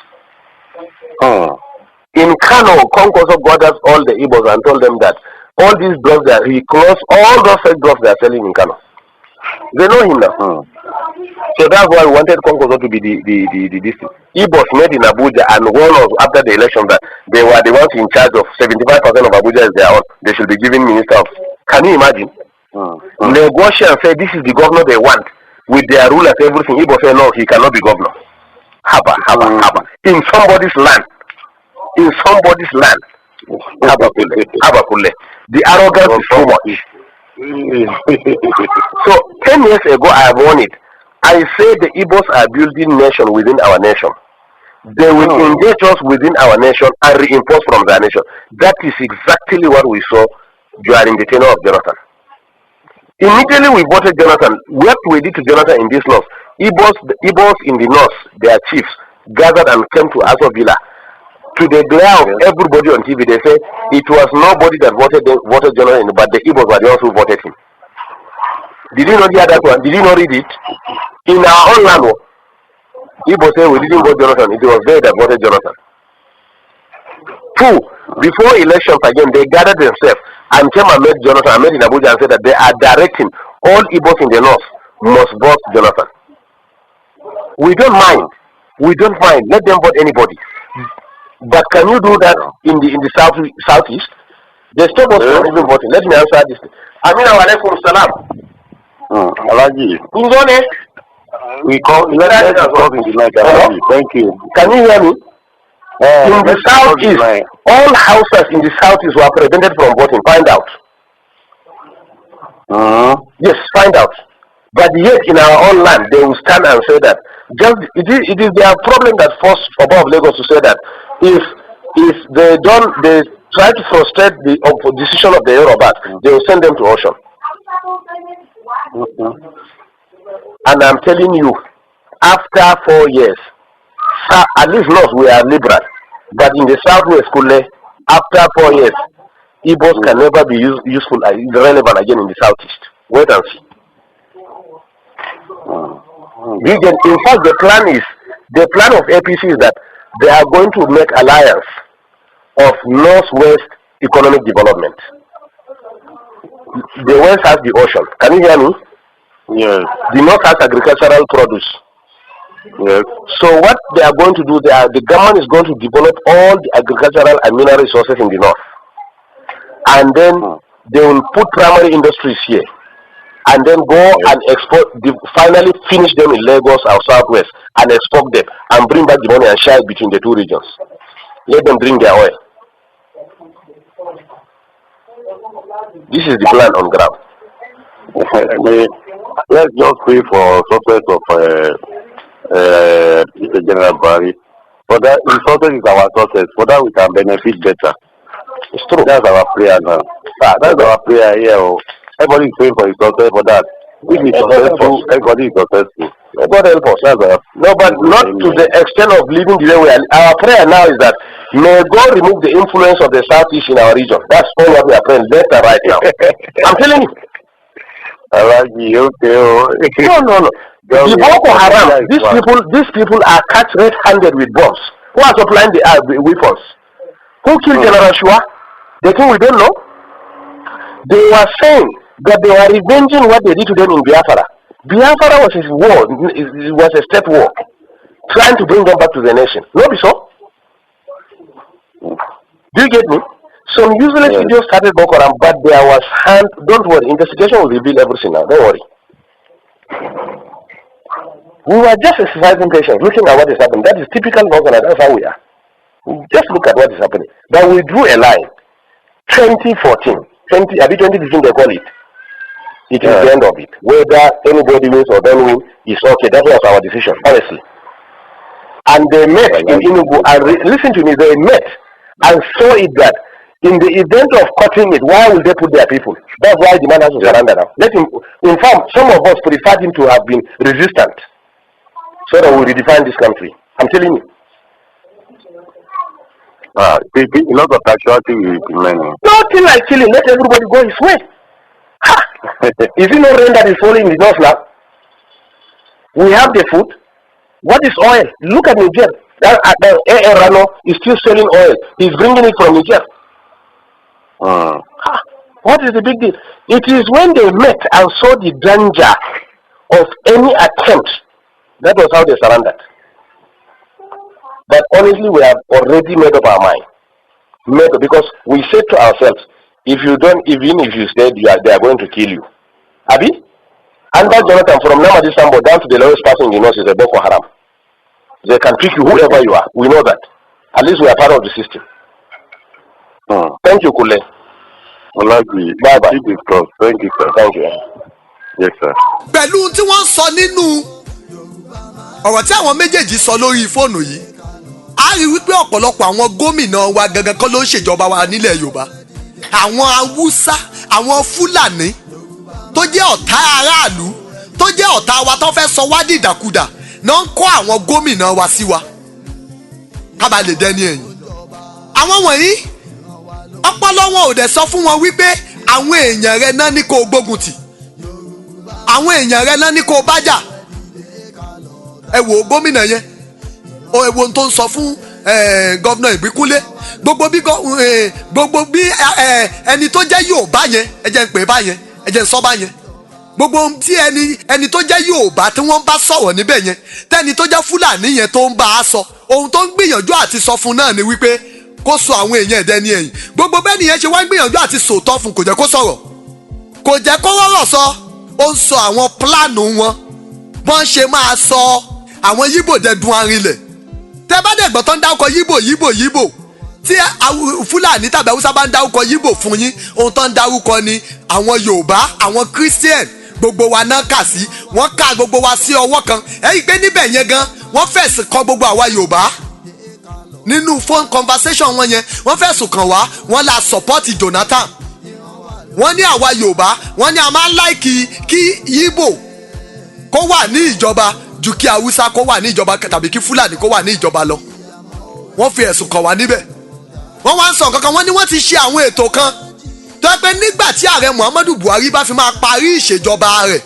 In Kano, Konkoso gathered all the Igbos and told them that all these drugs that he closed all those fake drugs they are selling in Kano. They know him now. So that's why we wanted Konkoso to be the district. Igbos met in Abuja and warned us after the election that they were the ones in charge of 75% of Abuja is their own. They should be given minister of. Can you imagine? Negotiate and say this is the governor they want with their rulers everything. Igbo say no, he cannot be governor. Haba. In somebody's land. Habakule. The arrogance is too much. So 10 years ago I have warned it. I say the Igbos are building nation within our nation. They will engage us within our nation and reinforce from their nation. That is exactly what we saw during the tenure of Jonathan. Immediately we voted Jonathan. What we did to Jonathan in this north, Igbos in the north, their chiefs, gathered and came to Aso Villa. To the glare of everybody on TV, they say it was nobody that voted Jonathan, but the Igbos were the ones who voted him. Did you not hear that one? Did you not read it? In our own land, Igbo say we didn't vote Jonathan. It was they that voted Jonathan. 2, before elections again, they gathered themselves and came and met Jonathan and met in Abuja and said that they are directing all Igbos in the north must vote Jonathan. We don't mind. Let them vote anybody. But can you do that in the southeast? They stop us from even voting. Let me answer this. Amina wa alaikum salam. Alagi. We call in the night. Thank you. Can you hear me? In the southeast, all houses in the southeast were prevented from voting. Find out. Yes, find out. But yet in our own land, they will stand and say that it is their problem that force above Lagos to say that if they try to frustrate the decision of the Yorubas, they will send them to ocean. And I'm telling you, after 4 years, at least north we are liberal, but in the southwest, after 4 years, Igbos can never be useful and relevant again in the southeast. Wait and see. In fact, the plan of APC is that they are going to make alliance of northwest economic development. The west has the ocean. Can you hear me? Yes. The north has agricultural produce. Yes. So what they are going to do, the government is going to develop all the agricultural and mineral resources in the north. And then they will put primary industries here. And then go and export, finally finish them in Lagos or Southwest and export them and bring back the money and share it between the two regions. Let them drink their oil. This is the plan on ground. Let's just pray for success of General Buhari. For that, success is our success. For that, we can benefit better. It's true. That's our prayer now. That's our prayer here. Everybody is praying for his success for that. If he's successful, everybody is successful. God help us. No, but not to the extent of living the way we are. Our prayer now is that may God remove the influence of the Southeast in our region. That's all what we are praying left and right now. I'm telling you. I like you, okay. No. The Boko Haram, these people are caught red-handed with bombs. Who are supplying the weapons? Who killed General Shua? They think we don't know. They were saying that they were revenging what they did to them in Biafra. Biafra was a war, it was a step war, trying to bring them back to the nation. No, be so? Do you get me? Some useless videos started Boko Haram, but there was hand. Don't worry, investigation will reveal everything now. Don't worry. We were just exercising patience, looking at what is happening. That is typical Northern, that's how we are. Just look at what is happening. But we drew a line. 2014. 2015 they call it. It is the end of it. Whether anybody wins or don't win is okay. That was our decision, honestly. And they met in Enugu and listen to me, they met and saw it that in the event of cutting it, why will they put their people? That's why the man has to surrender now. Let him inform. Some of us preferred him to have been resistant so that we redefine this country. I'm telling you. A lot of casualty will be many. Nothing like killing. Let everybody go his way. Ha! Is it not rain that is falling in the north now? We have the food. What is oil? Look at Niger. Rano is still selling oil. He's bringing it from Niger. What is the big deal? It is when they met and saw the danger of any attempt. That was how they surrendered. But honestly, we have already made up our mind. Because we said to ourselves, if you don't, even if you stay, they are going to kill you. Abi? Under Jonathan, from Namadi Sambo down to the lowest person in the north is a Boko Haram. They can pick you whoever you are. We know that. At least we are part of the system. Thank you, Kule. Bye bye. Thank you, sir. Thank you. Yes, sir. Pẹ̀lú tí wọ́n sọ nínú ọ̀rọ̀ tí àwọn méjèèjì sọ lórí fóònù yìí, a rí wípé ọ̀pọ̀lọpọ̀ àwọn gómìnà wa gangan kọ́ ló ń ṣèjọba wa nílẹ̀ Yorùbá. Àwọn Haúsá, àwọn Fúlàní tó jẹ́ ọ̀tá aráàlú, tó jẹ́ ọ̀tá wa tó fẹ́ sọ wá dìdàkudà náà ń kọ́ àwọn gómìnà wa sí wa. Ká bá lè dẹni ẹ̀yìn. Àwọn wọ̀nyí ọpọlọ wọn ò dẹ̀ sọ fún wọn wípé àwọn èèyàn rẹ náà ní kó gbógun tì. Àwọn èèyàn rẹ náà ní kó bájà. Ẹ wo gómìnà yẹn. Ẹ wo ohun tó ń sọ fún gọ́vnà Ìbíkúnlé. Gbogbo bí ẹni tó jẹ́ Yorùbá yẹn, ẹ jẹ́ ń pè báyẹn, ẹ jẹ́ ń sọ báyẹn. Gbogbo tí ẹni tó jẹ́ Yorùbá tí wọ́n bá sọ̀rọ̀ níbẹ̀ yẹn, tẹ́ni tó jẹ́ Fúlàní yẹn tó ń bá a sọ, ohun tó ń gbìyànjú àti sọ fún náà ni wípé kó sọ àwọn èèyàn ẹ̀dẹ́ ní ẹ̀yìn. Gbogbo bẹ́ẹ̀ nìyẹn ṣe wá ń gbìyànjú àti sòótọ́ fún, kò jẹ́ kó sọ̀rọ̀, kò jẹ́ kó rọ̀rọ̀ sọ. Ó ń sọ àwọn pílánù wọn bọ́n ṣe máa sọ àwọn Yíbò dẹ̀dùn arinlẹ̀. Tẹ́ bá dẹ̀ gbọ́ tó ń dárúkọ Yíbò tí Fúlàní tàbí Haúsá bá ń dárúkọ Yíbò fún yín, ohun tó ń dárúkọ ni àwọn Yorùbá, àwọn Christian, gbogbo wa náà kà sí, wọ́n ká gbogbo wa sí ọwọ́ kan. Ẹ̀yin pé níbẹ̀ yẹn gan wọ́n fẹ̀sùn kàn gbogbo àwa Yorùbá nínú phone conversation wọn yẹn, wọ́n fẹ̀sùn kàn wá, wọ́n la support Jonathan. Wọ́n ní àwa Yorùbá, wọ́n ní a máa ń láìkì kí Ìgbò kó wà ní ìjọba ju kí Haúsá kó wà ní ìjọba tàbí kí Fúlàní kó wà ní ìjọba lọ. Wọ́n fi ẹ̀sùn kàn wá níbẹ̀. Wọ́n wá ń sọ kankan, wọ́n ní wọ́n ti ṣe àwọn ètò kan tó pé nígbà tí ààrẹ Muhammadu Buhari bá fi máa parí ìṣèjọba rẹ̀,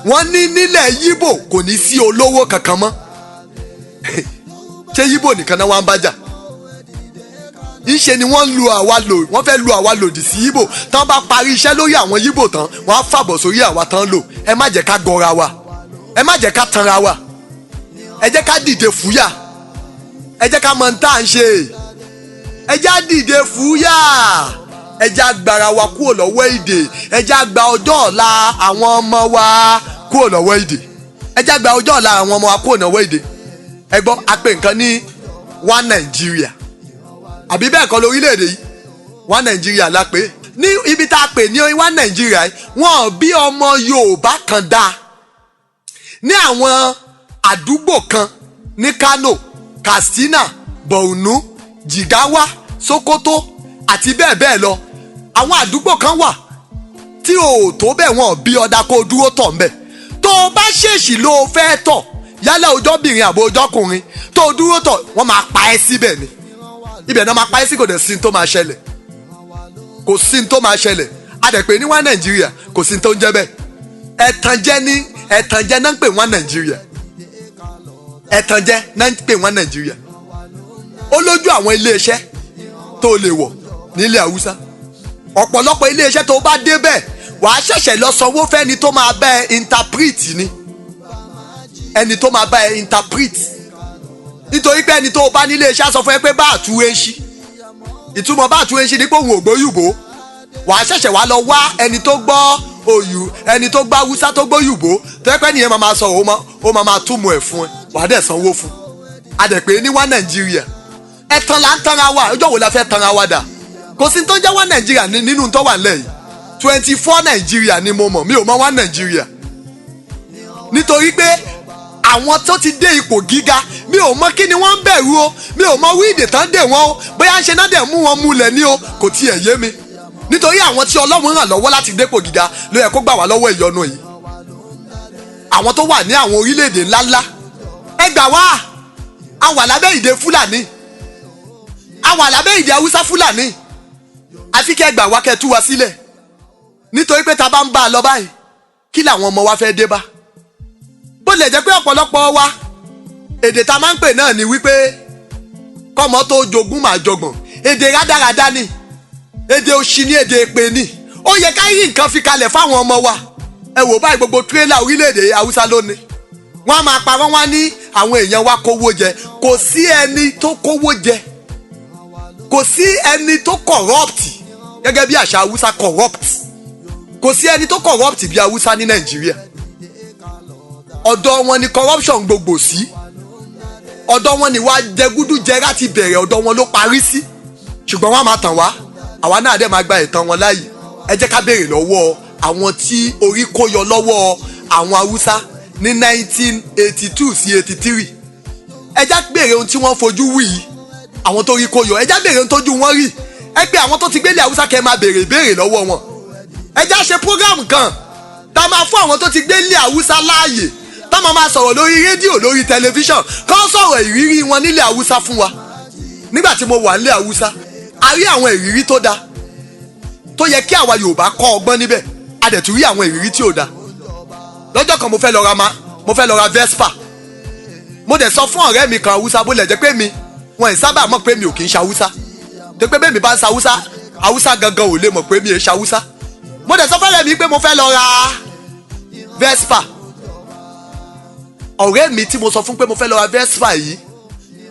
wọ́n ní nílẹ̀ Ìgbò kò ní sí olówó kankan mọ́. Ṣé Ìgbò nìkan náà wá ń bájà? Ìṣe ni wọ́n fẹ́ lu àwa lòdì sí Ìgbò. Tán bá parí iṣẹ́ lórí àwọn Ìgbò tán, wọ́n á fàbọ̀ sórí àwa tán lò. Ẹ má jẹ́ ká gọra wa, ẹ má jẹ́ ká tanra wa, ẹ jẹ́ ká dìde fúyà, ẹ jẹ́ ká mọ ní tá à ń ṣe, ẹ jẹ́ á dìde fúyà, ẹ jẹ́ á gbára wa kúrò lọ́wọ́ èdè, ẹ jẹ́ á gba ọjọ́ ọ̀la àwọn ọmọ wa kúrò lọ́wọ́ èdè, ẹ jẹ́ á gba ọjọ́ ọ̀la àwọn ọmọ wa kúrò lọ́wọ́ èdè. Ẹ gbọ́, a pè nǹkan ní One Nigeria, àbí bẹ́ẹ̀ kọ́ lórílẹ̀‐èdè yìí, One Nigeria la pè. Ní ibi tá a pè ní One Nigeria, wọ́n bí ọmọ Yorùbá kan dá ní àwọn àdúgbò kan ní Kano, Katsina, Borno, Jigawa, Sokoto àti bẹ́ẹ̀ bẹ́ẹ̀ lọ. Àwọn àdúgbò kan wà tí o tó bẹ́ẹ̀ wọ́n bí ọ̀dà kó dúró tọ̀ ń bẹ̀. Tó o bá ṣèṣì ló fẹ́ tọ̀, yálà ọjọ́bìnrin àbò ọjọ́kùnrin, tó o dúró tọ̀, wọ́n máa pa ẹ́ síbẹ̀ ni. Ibẹ̀ náà máa pa ẹ́ sí, kò dẹ̀ sí ní tó máa ṣẹlẹ̀, kò sí ní tó máa ṣẹlẹ̀. A dẹ̀ pé ní One Nigeria kò sí ní tó ń jẹ́ bẹ́ẹ̀. Ẹ̀tànjẹ náà ń pè One Nigeria, ẹ̀tànjẹ náà ń pè One Nigeria. Ó lójú àwọn iléeṣẹ́ tó lè wọ̀ nílẹ̀ Haúsá. Ọ̀pọ̀lọpọ̀ iléeṣẹ́ tó bá dé bẹ́ẹ̀, wàá ṣẹ̀ṣẹ̀ lọ sanwó fẹ́ni tó máa bá ẹ interpret ni, ẹni tó máa bá ẹ interpret. Nítorí pé ẹni tó bá nílé iṣẹ́ sọ fún ẹ pé bá àtúwé ń ṣí, ìtumọ̀ bá àtúwé ń ṣí ni pé òun ò gbóyùbó. Wàá ṣẹ̀ṣẹ̀ wá lọ wá ẹni tó gbọ́ ẹni tó gbá Haúsá tó gbóyùbó, tó yẹ pé nìyẹn máa sọ ó máa túmọ̀ ẹ̀ fún ẹ, wàá dẹ̀ sanwó fún. A dẹ̀ pé ní One Nigeria, ẹ̀tàn là ń tanra wa, ọjọ́ wo la fẹ́ tanra wa dà? Kò sí tó jẹ́ One Nigeria nínú tó wà nílẹ̀ yìí. 24 Nigeria ni mo mọ̀, mi ò mọ̀ One Nigeria. Nítorí pé àwọn tó ti dé ipò gíga, mi ò mọ̀ kí ni wọ́n ń bẹ̀rù o, mi ò mọ̀ wíìdì tán dè wọ́n o, bóyá ń ṣe náà dẹ̀ mú wọn múlẹ̀ ní o, kò tiẹ̀ yé mi. Nítorí àwọn tí Ọlọ́run ràn lọ́wọ́ láti dépò gíga ló yẹ kó gbà wá lọ́wọ́ ìyọnu yìí. Àwọn tó wà ní àwọn orílẹ̀-èdè ńláńlá, ẹ gbà wá, a wà lábẹ́ ìdè Fúlàní, a wà lábẹ́ ìdè Haúsá Fúlàní, àfi kẹ́ gbà wá kẹ́ tú wa sílẹ̀. Nítorí pé ta bá ń bá a lọ báyìí, kí làwọn ọmọ wa fẹ́ dé bá? Bó lè jẹ́ pé ọ̀pọ̀lọpọ̀ wa, èdè ta máa ń pè náà ni wípé kọ́mọ tó jogún máa jọgbọ̀n. Èdè rádaràda ni, èdè òṣì ni, èdè èpè ni. Ó yẹ ká yí nǹkan fi kalẹ̀ fáwọn ọmọ wa. Ẹ wò báyìí, gbogbo tírélà orílẹ̀-èdè Haúsá lónìí. Wọ́n á máa parọ́, wọ́n á ní àwọn èèyàn wa kówó jẹ. Kò sí ẹni tó kówó jẹ, kò sí ẹni tó corrupt gẹ́gẹ́ bí àṣà Haúsá corrupt. Kò sí ẹni tó corrupt bí Haúsá ní Nàìjíríà. Ọ̀dọ̀ wọn ni corruption gbogbo sí, ọ̀dọ̀ wọn ni wá jẹgúdújẹrá ti bẹ̀rẹ̀, ọ̀dọ̀ wọn ló parí sí. Ṣùgbọ́n wọ́n á máa tàn wá, àwa náà dẹ̀ máa gba ìtàn wọn láàyè. Ẹ jẹ́ ká béèrè lọ́wọ́ àwọn tí orí kó yọ lọ́wọ́ àwọn Haúsá ní 1982 sí 83. Ẹ jẹ́ béèrè ohun tí wọ́n fojú wí yìí, àwọn tó rí kó yọ. Ẹ jẹ́ béèrè ohun tójú wọn rí. Ẹ pé àwọn tó ti gbélé Haúsá kẹ́ máa béèrè ìbéèrè lọ́wọ́ wọn. Ẹ jẹ́ ṣe program kan tá máa fún àwọn tó ti gbélé Haúsá láàyè, tá máa sọ̀rọ̀ lórí rédíò, lórí tẹlifíṣàn, kán sọ̀rọ̀ ìrírí wọn nílẹ̀ Haúsá fún wa. Nígbà tí mo wà nílẹ̀ Haúsá, a rí àwọn ìrírí tó dáa tó yẹ kí àwa Yorùbá kọ́ ọgbọ́n níbẹ̀. A dẹ̀ tún rí àwọn ìrírí tí ò dáa. Lọ́jọ́ kan mo fẹ́ lọ ra Vespa. Mo dẹ̀ sọ fún ọ̀rẹ́ mi kan Haúsá, bó lẹ̀ jẹ́ pé wọn ì sábà mọ̀ pé mi ò kì í ṣe Haúsá. Tó pé bẹ́ẹ̀ mi bá ń ṣe Haúsá gangan ò lè mọ̀ pé mi ò ṣe Haúsá. Mo dẹ̀ sọ fún ọ̀rẹ́ mi pé mo fẹ́ lọ ra Vespa. Ọ̀rẹ́ mi tí mo sọ fún pé mo fẹ́ lọ ra Vespa yìí,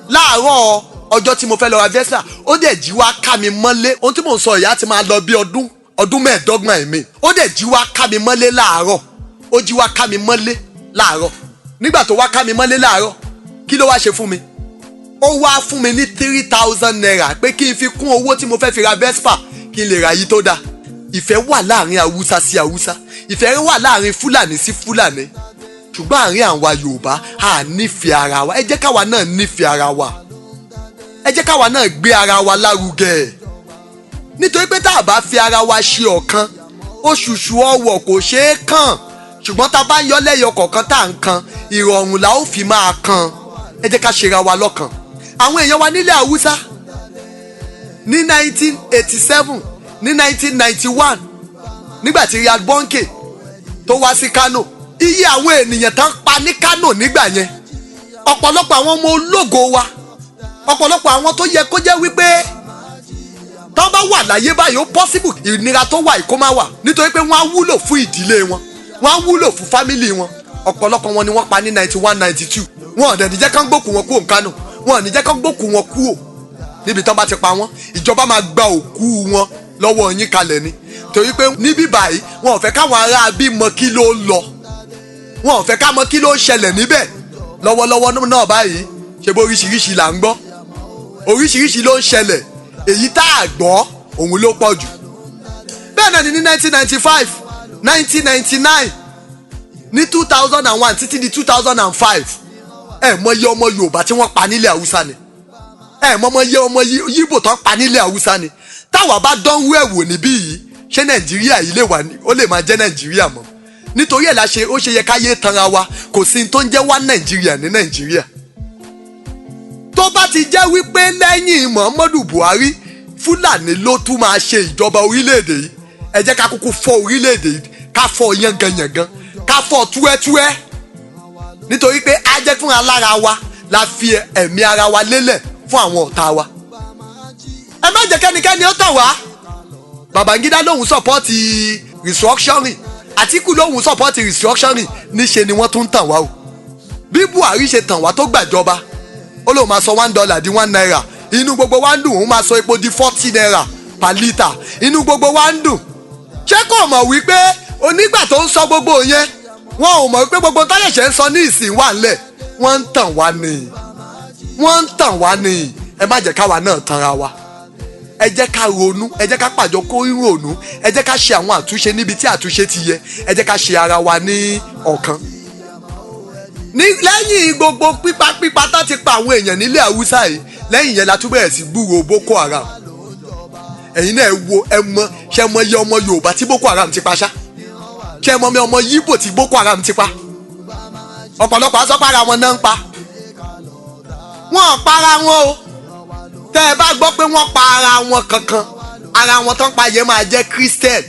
láàárọ̀ ọjọ́ tí mo fẹ́ lọ ra Vespa, ó dẹ̀ jí wá ká mi mọ́lé. Ohun tí mò ń sọ ìyá ti máa lọ bí ọdún 25 ó dẹ̀ jí wá ká mi mọ́lé láàárọ̀. Ó jí wá ká mi mọ́lé láàárọ̀. Nígbà tó wá ká mi mọ́lé láàárọ̀, kí ló wá ṣe fún mi? Ó wá fún mi ní 3,000 naira pé kí n fi kún owó tí mo fẹ́ fi ra Vespa kí n lè ra yìí tó dáa. Ìfẹ́ wà láàrin Haúsá sí Haúsá, ìfẹ́ wà láàrin Fúlàní sí Fúlàní ṣùgbọ́n àárín àwa Yorùbá a nífẹ̀ẹ́ ara wa. Ẹ jẹ́ káwa náà nífẹ̀ẹ́ ara wa, ẹ jẹ́ káwa náà gbé ara wa lárugẹ, nítorí pé tá a bá fi ara wa ṣe ọ̀kan òṣùṣù ọwọ̀ kò ṣeé kàn, ṣùgbọ́n tá a bá ń yọ lẹ́yọ kọ̀ọ̀kan tá à ń kan ìrọ̀rùn la ó fi máa kan. Ẹ jẹ́ ká ṣera wa lọ́kan. Àwọn èèyàn wa nílẹ̀ Haúsá ní 1987 ní 1991 nígbà tí Riyad Bonke tó wá sí Kano, iye àwọn ènìyàn tán pa ní Kano nígbà yẹn, ọ̀pọ̀lọpọ̀ àwọn ọmọ ológo wa, ọ̀pọ̀lọpọ̀ àwọn tó yẹ kó jẹ́ wípé tó bá wà láyé báyìí ó possible ìnira tó wà kó má wà, nítorí pé wọ́n á wúlò fún ìdílé wọn, wọ́n á wúlò fún fámìlì wọn. Ọ̀pọ̀lọpọ̀ wọn ni wọ́n pa ní 91 92. Wọn ò dẹ̀ ní jẹ́ kán gbókù wọn kúrò Kano, wọn ò ní jẹ́ kán gbókù wọn kúrò níbi tán bá ti pa wọ́n. Ìjọba máa gba òkú wọn lọ́wọ́ yín kalẹ̀ ni, torí pé níbí báyìí wọn ò fẹ́ káwọn ará bí mọ kí ló lọ, wọn ò fẹ́ ká mọ kí ló ṣẹlẹ̀ níbẹ̀. Lọ́wọ́lọ́wọ́ náà báyìí ṣe bó oríṣiríṣi là ń gbọ́, oríṣiríṣi ló ń ṣẹlẹ̀, èyí tá a gbọ́ òun ló pọ̀ jù. Bẹ́ẹ̀ náà ni ní 1995 1999 ní 2001 títí di 2005 ẹ mọ iye ọmọ Yorùbá tí wọ́n pa nílẹ̀ Haúsá ni, ẹ mọ iye ọmọ Yíbò tán pa nílẹ̀ Haúsá ni. Táwa bá dánwó ẹ̀ wò níbí yìí ṣé Nàìjíríà yìí lè wà ní, ó lè máa jẹ́ Nàìjíríà mọ́. Nítorí ẹ̀ la ṣe ó ṣe yẹ káyé tanra wa, kò sí tó ń jẹ́ wá Nàìjíríà ní Nàìjíríà. Tó bá ti jẹ́ wípé lẹ́yìn Muhammadu Buhari Fúlàní ló tún máa ṣe ìjọba orílẹ̀-èdè yìí, ẹ jẹ́ ká kúkú fọ́ orílẹ̀-èdè yìí, ká fọ́ yanganyangan, ká fọ́ túẹ́túẹ́, nítorí pé á jẹ́ fún alára wa la fi ẹ̀mí ara wa lélẹ̀ fún àwọn ọ̀tá wa. Ẹ má jẹ́ kẹ́nikẹ́ni ó tàn wá. Babangida lóhùn sọ́pọ́ọ̀tì restructuring, Àtíkù lóhùn sọ́pọ́ọ̀tì restructuring, níṣe ni wọ́n tún tàn wá o. Bí Buhari ṣe tàn wá tó gbàjọba, ó lóun máa sọ $1 di $1, inú gbogbo wa ń dùn, òun máa sọ epo di 40 naira per litre, inú gbogbo wa ń dùn. Ṣé kò mọ̀ wípé onígbà tó ń sọ gbogbo yẹn wọn ò mọ̀ wípé gbogbo táyẹ̀ṣẹ̀ ń sọ ní ìsìn wà ńlẹ̀, wọ́n ń tàn wá ni, wọ́n ń tàn wá ni. Ẹ má jẹ́ káwa náà tanra wa, ẹ jẹ́ ká ronú, ẹ jẹ́ ká pàjọ kó ronú, ẹ jẹ́ ká ṣe àwọn àtúnṣe níbi tí àtúnṣe ti yẹ, ẹ jẹ́ ká ṣe ara wa ní ọ̀kan. Ní lẹ́yìn gbogbo pípa tán ti pa àwọn èèyàn nílẹ̀ Haúsá yìí, lẹ́yìn yẹn la tún bẹ̀rẹ̀ sí gbúròó Boko Haram. Ẹ̀yin náà ṣe mọ iye ọmọ Yorùbá tí Boko Haram ti pa ṣá, ṣe mọ ọmọ Yíbò tí Boko Haram ti pa. Ọ̀pọ̀lọpọ̀ á sọ pé ara wọn náà ń pa, wọn ò para wọn o. Tẹ́ ẹ bá gbọ́ pé wọ́n pa ara wọn kankan, ara wọn tán pa yẹn máa jẹ́ Christian,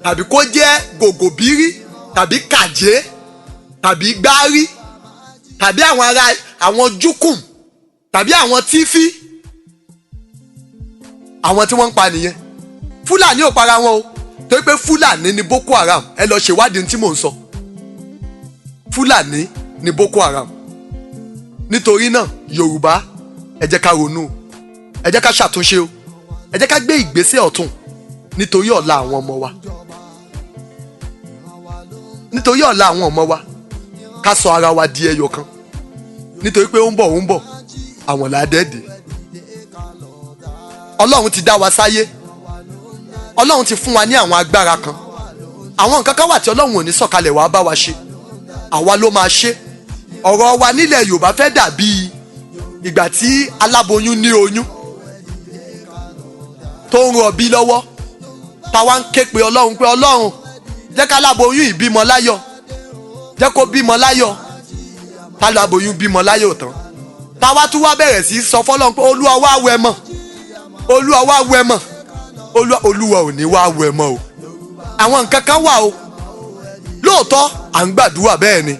tàbí kó jẹ́ gògòbírí, tàbí kàjé, tàbí gbárí, tàbí àwọn júkùm, tàbí àwọn tífí. Àwọn tí wọ́n ń pa nìyẹn. Fúlàní ò para wọn o, torí pé Fúlàní ni Boko Haram. Ẹ lọ ṣèwádìí tí mò ń sọ. Fúlàní ni Boko Haram. Nítorí náà Yorùbá ẹ jẹ́ ká ronú, ẹ jẹ́ ká ṣàtúnṣe o, ẹ jẹ́ ká gbé ìgbésẹ̀ ọ̀tún nítorí ọ̀la àwọn ọmọ wa, nítorí ọ̀la àwọn ọmọ wa. Ká sọ ara wa di ẹyọ kan, nítorí pé ó ń bọ̀ àwọn làádẹ́ẹ̀dẹ́. Ọlọ́run ti dá wa sáyé, Ọlọ́run ti fún wa ní àwọn agbára kan, àwọn nǹkan kan wà tí Ọlọ́run ò ní sọ̀kalẹ̀ wá bá wa ṣe, àwa ló máa ṣe. Ọ̀rọ̀ wa nílẹ̀ Yorùbá fẹ́ dàbí ìgbà tí aláboyún ní oyún tó ń rọbí lọ́wọ́, táwa ń ké pe Ọlọ́run pé Ọlọ́run jẹ́ ká aláboyún ìbímọ láyọ̀, jẹ́ kó bímọ láyọ̀. Táláboyún bímọ láyọ̀ tán, táwa tún wá bẹ̀rẹ̀ sí sọ fọ́lọ́run pé Olúwa wá wẹ mọ́, Olúwa wá wẹ mọ́, Olúwa ò ní wá wẹ mọ́ o. Àwọn nǹkan kan wà o, lóòótọ́ à ń gbàdúrà bẹ́ẹ̀ ni,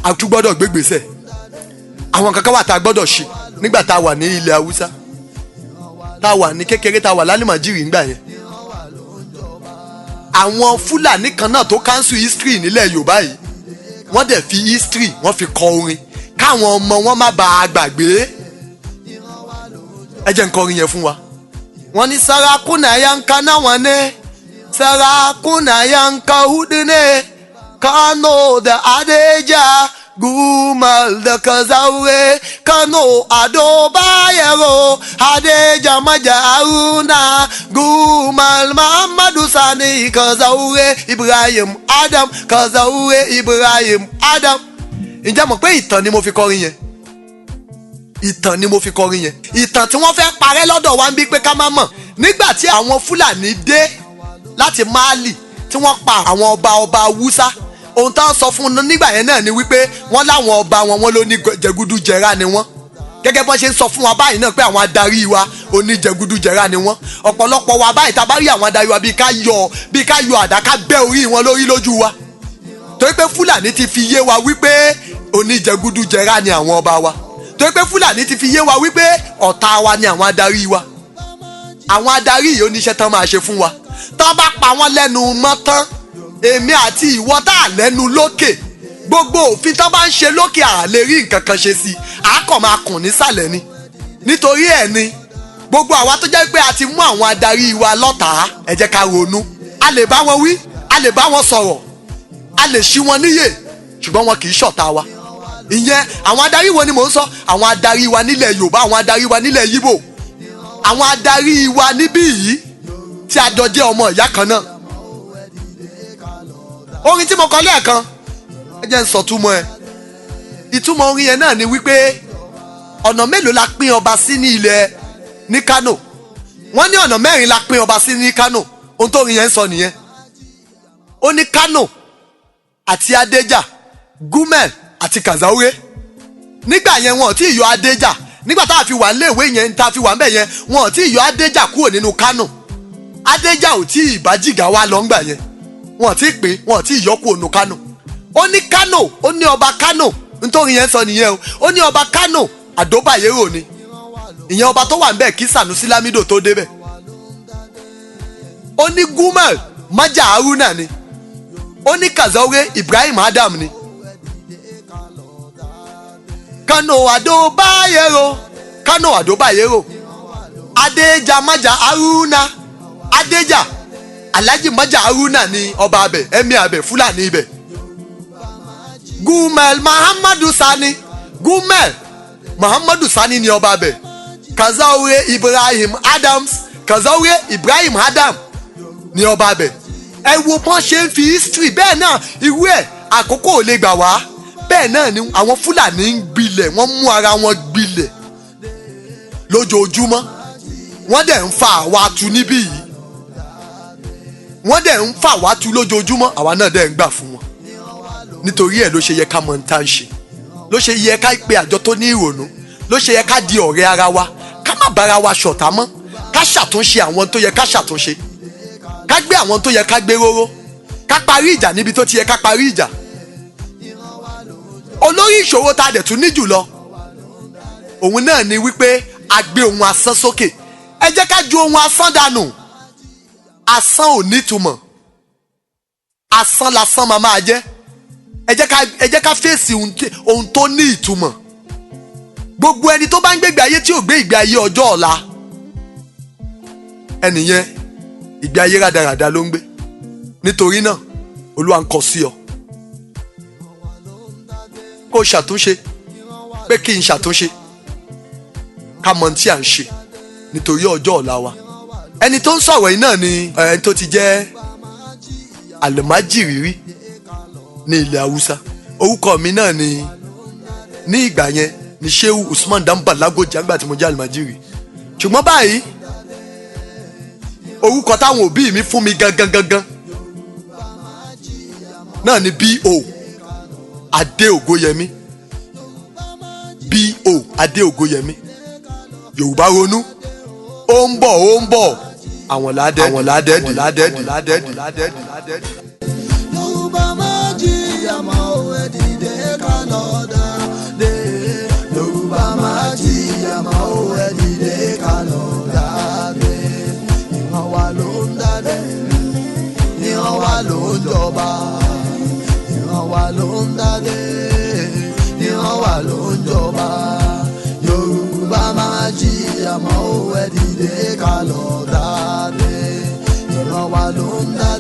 a tún gbọ́dọ̀ gbégbèsè. Àwọn nǹkan kan wà tá a gbọ́dọ̀ ṣe nígbà tá a wà ní ilẹ̀ Haúsá, tá a wà ní kékeré, tá a wà lálìmọ̀jírì nígbà yẹn. Àwọn Fúlàní kan náà tó cancel history nílẹ̀ Yorùbá yìí, wọ́n dẹ̀ fi history wọ́n fi kọ orin káwọn ọmọ wọn má bàa gbàgbé. Ẹ jẹ́ n kọ orin yẹn fún wa. Wọ́n ní sarakuna yanka náwọn ní, sarakuna yanka hudu ní, Kano da Adeja Gumal da Kazaure, Kano Ado Bayero, Hadeja Maja Aruna, Gumal Muhammadu Sani, Kazaure Ibrahim Adam, Kazaure Ibrahim Adam. Ǹjẹ́ mọ̀ pé ìtàn ni mo fi kọrin yẹn? Ìtàn ni mo fi kọrin yẹn. Ìtàn tí wọ́n fẹ́ parẹ́ lọ́dọ̀ wa ń bí pé ká má mọ̀. Nígbà tí àwọn Fúlàní dé láti Mali tí wọ́n pa àwọn ọba Hausa, ohun tó ń sọ fún un nígbà yẹn náà ni wípé wọ́n láwọn ọba wọn ló ní jẹgúdújẹrá ni wọ́n. Gẹ́gẹ́ bọ́n ṣe ń sọ fún wa báyìí náà pé àwọn adarí wa oníjẹgúdújẹrá ni wọ́n. Ọ̀pọ̀lọpọ̀ wa báyìí tá a bá rí àwọn adarí wa bí ká yọ àdá ká bẹ́ orí wọn lórí lójú wa. Torí pé Fúlàní ti fi yé wa wípé oníjẹgúdújẹrá ni àwọn ọba wa. Torí pé Fúlàní ti fi yé wa wípé ọ̀tá wa ni àwọn adarí wa. Àwọn adarí yìí oníṣẹ́ tán máa ṣe fún wa. Tán bá pa wọ́n lẹ́nu mọ́ tán, èmi àti ìwọ tá à lẹ́nu lókè, gbogbo òfin tán bá ń ṣe lókè à lè rí nǹkan kan ṣe sí i, à kàn máa kùn nísàlẹ̀ ni. Nítorí ẹ̀ ni gbogbo àwa tó jẹ́ pé a ti mú àwọn adarí wa lọ́tàá, ẹ jẹ́ ká ronú. A lè bá wọn wí, a lè bá wọn sọ̀rọ̀, a lè ṣí wọn níyè, ṣùgbọ́n wọn kì í ṣọ̀tá wa. Ìyẹn àwọn adarí wo ni mò ń sọ? Àwọn adarí wa nílẹ̀ Yorùbá, àwọn adarí wa nílẹ̀ Yíbò, àwọn adarí wa níbí yìí tí a jọ jẹ́ ọmọ ìyá kan náà. Orin tí mo kọ lẹ́ẹ̀kan, ẹ jẹ́ n sọ túmọ̀ ẹ̀. Ìtumọ̀ orin yẹn náà ni wípé ọ̀nà mélòó la pín ọba sí ní Kano? Wọ́n ní ọ̀nà 4 la pín ọba sí ní Kano. Ohun tó orin yẹn ń sọ nìyẹn. Ó ní Kano àti Adéjà, Gumel àti Kazaure. Nígbà yẹn wọn ò tí ì yọ Adéjà. Nígbà tá a fi wà léèwé yẹn, tá a fi wà ń bẹ̀ yẹn, wọn ò tí ì yọ Adéjà kúrò nínú Kano. Adéjà ò tí ì bá Jìgá wá lọ ńgbà yẹn. Wọn ò tí ì pé, wọn ò tí ì yọ kúrò nínú Kano. Ó ní Kano, ó ní ọba Kano. Nítorí yẹn sọ nìyẹn o. Ó ní ọba Kano Ado Bayero ni. Ìyẹn ọba tó wà ń bẹ̀ kí Sanusi Lamido tó débẹ̀. Ó ní Gumal Maja Haruna ni. Ó ní Kazaure Ibrahim Adam ni. Kano Ado Bayero, Kano Ado Bayero, Adeja Maja Haruna, Adeja Alhaji Maja Haruna ni ọba abẹ, ẹ̀mí abẹ, Fúlàní ibẹ̀. Gumel Muhammadu Sani, Gumel Muhammadu Sani ni ọba abẹ. Kazaure Ibrahim Adams, Kazaure Ibrahim Adam ni ọba abẹ. Ẹ wo pọ́n ṣe ń fi history bẹ́ẹ̀ náà irú ẹ̀ àkókò ò lè gbà wá. Bẹ́ẹ̀ náà ni àwọn Fúlàní ń gbilẹ̀, wọ́n mú ara wọn gbilẹ̀ lójoojúmọ́. Wọ́n dẹ̀ ń fa àwa tu níbí yìí. Wọ́n dẹ̀ ń fa àwa tu lójoojúmọ́, àwa náà dẹ̀ ń gbà fún wọn. Nítorí ẹ̀ ló ṣe yẹ ká mọ̀ ní tá ń ṣe. Ló ṣe yẹ ká pe àjọ tó ní ìrònú. Ló ṣe yẹ ká di ọ̀rẹ́ ara wa. Ká má bára wa ṣọ̀tá mọ́. Ká ṣàtúnṣe àwọn tó yẹ ká ṣàtúnṣe. Ká gbé àwọn tó yẹ ká gbé róró. Ká parí ìjà níbi tó ti yẹ ká parí ìjà. Olórí ìṣòro tá a dẹ̀ tún ní jùlọ òun náà ni wípé a gbé ohun asán sókè. Ẹ jẹ́ ká ju ohun asán dànù. Asán ò nítumọ̀, asán lásán máa jẹ́. Ẹ jẹ́ ká fèsì ohun tó ní ìtumọ̀. Gbogbo ẹni tó bá ń gbégbé ayé tí ò gbé ìgbé ayé ọjọ́ ọ̀la, ẹnìyẹn ìgbé ayé rádaràda ló ń gbé. Nítorí náà Olúwa ń kọ sí ọ kó ṣàtúnṣe, pé kí n ṣàtúnṣe, ká mọ̀ tí à ń ṣe nítorí ọjọ́ ọ̀la wa. Ẹni tó ń sọ̀rọ̀ yìí náà ni ẹni tó ti jẹ́ àlùmájìrì rí ní ilẹ̀ Haúsá. Orúkọ mi náà ni ní ìgbà yẹn ni Shehu Usman Damba Lagoja nígbà tí mo jẹ́ àlùmájìrì. Ṣùgbọ́n báyìí orúkọ táwọn òbí mi fún mi gangan náà ni B.O. Adé Ògóyẹmí, B.O. Adé Ògóyẹmí. Yorùbá ronú, ó ń bọ̀ àwọn ládẹ́ẹ̀dì. Yorùbá máa jìyà mọ́ òwe dìde ká lọ dáadé. Yorùbá máa jìyà mọ́ òwe dìde ká lọ dáadé. Ìran wa ló ń dádé, ìran wa ló ń jọba. Ìran wa ló ń dádé, ìran wa ló ń jọba. Yorùbá máa jìyà mọ́ òwe dìde ká lọ dáadé. Ìran wa ló ń dádé.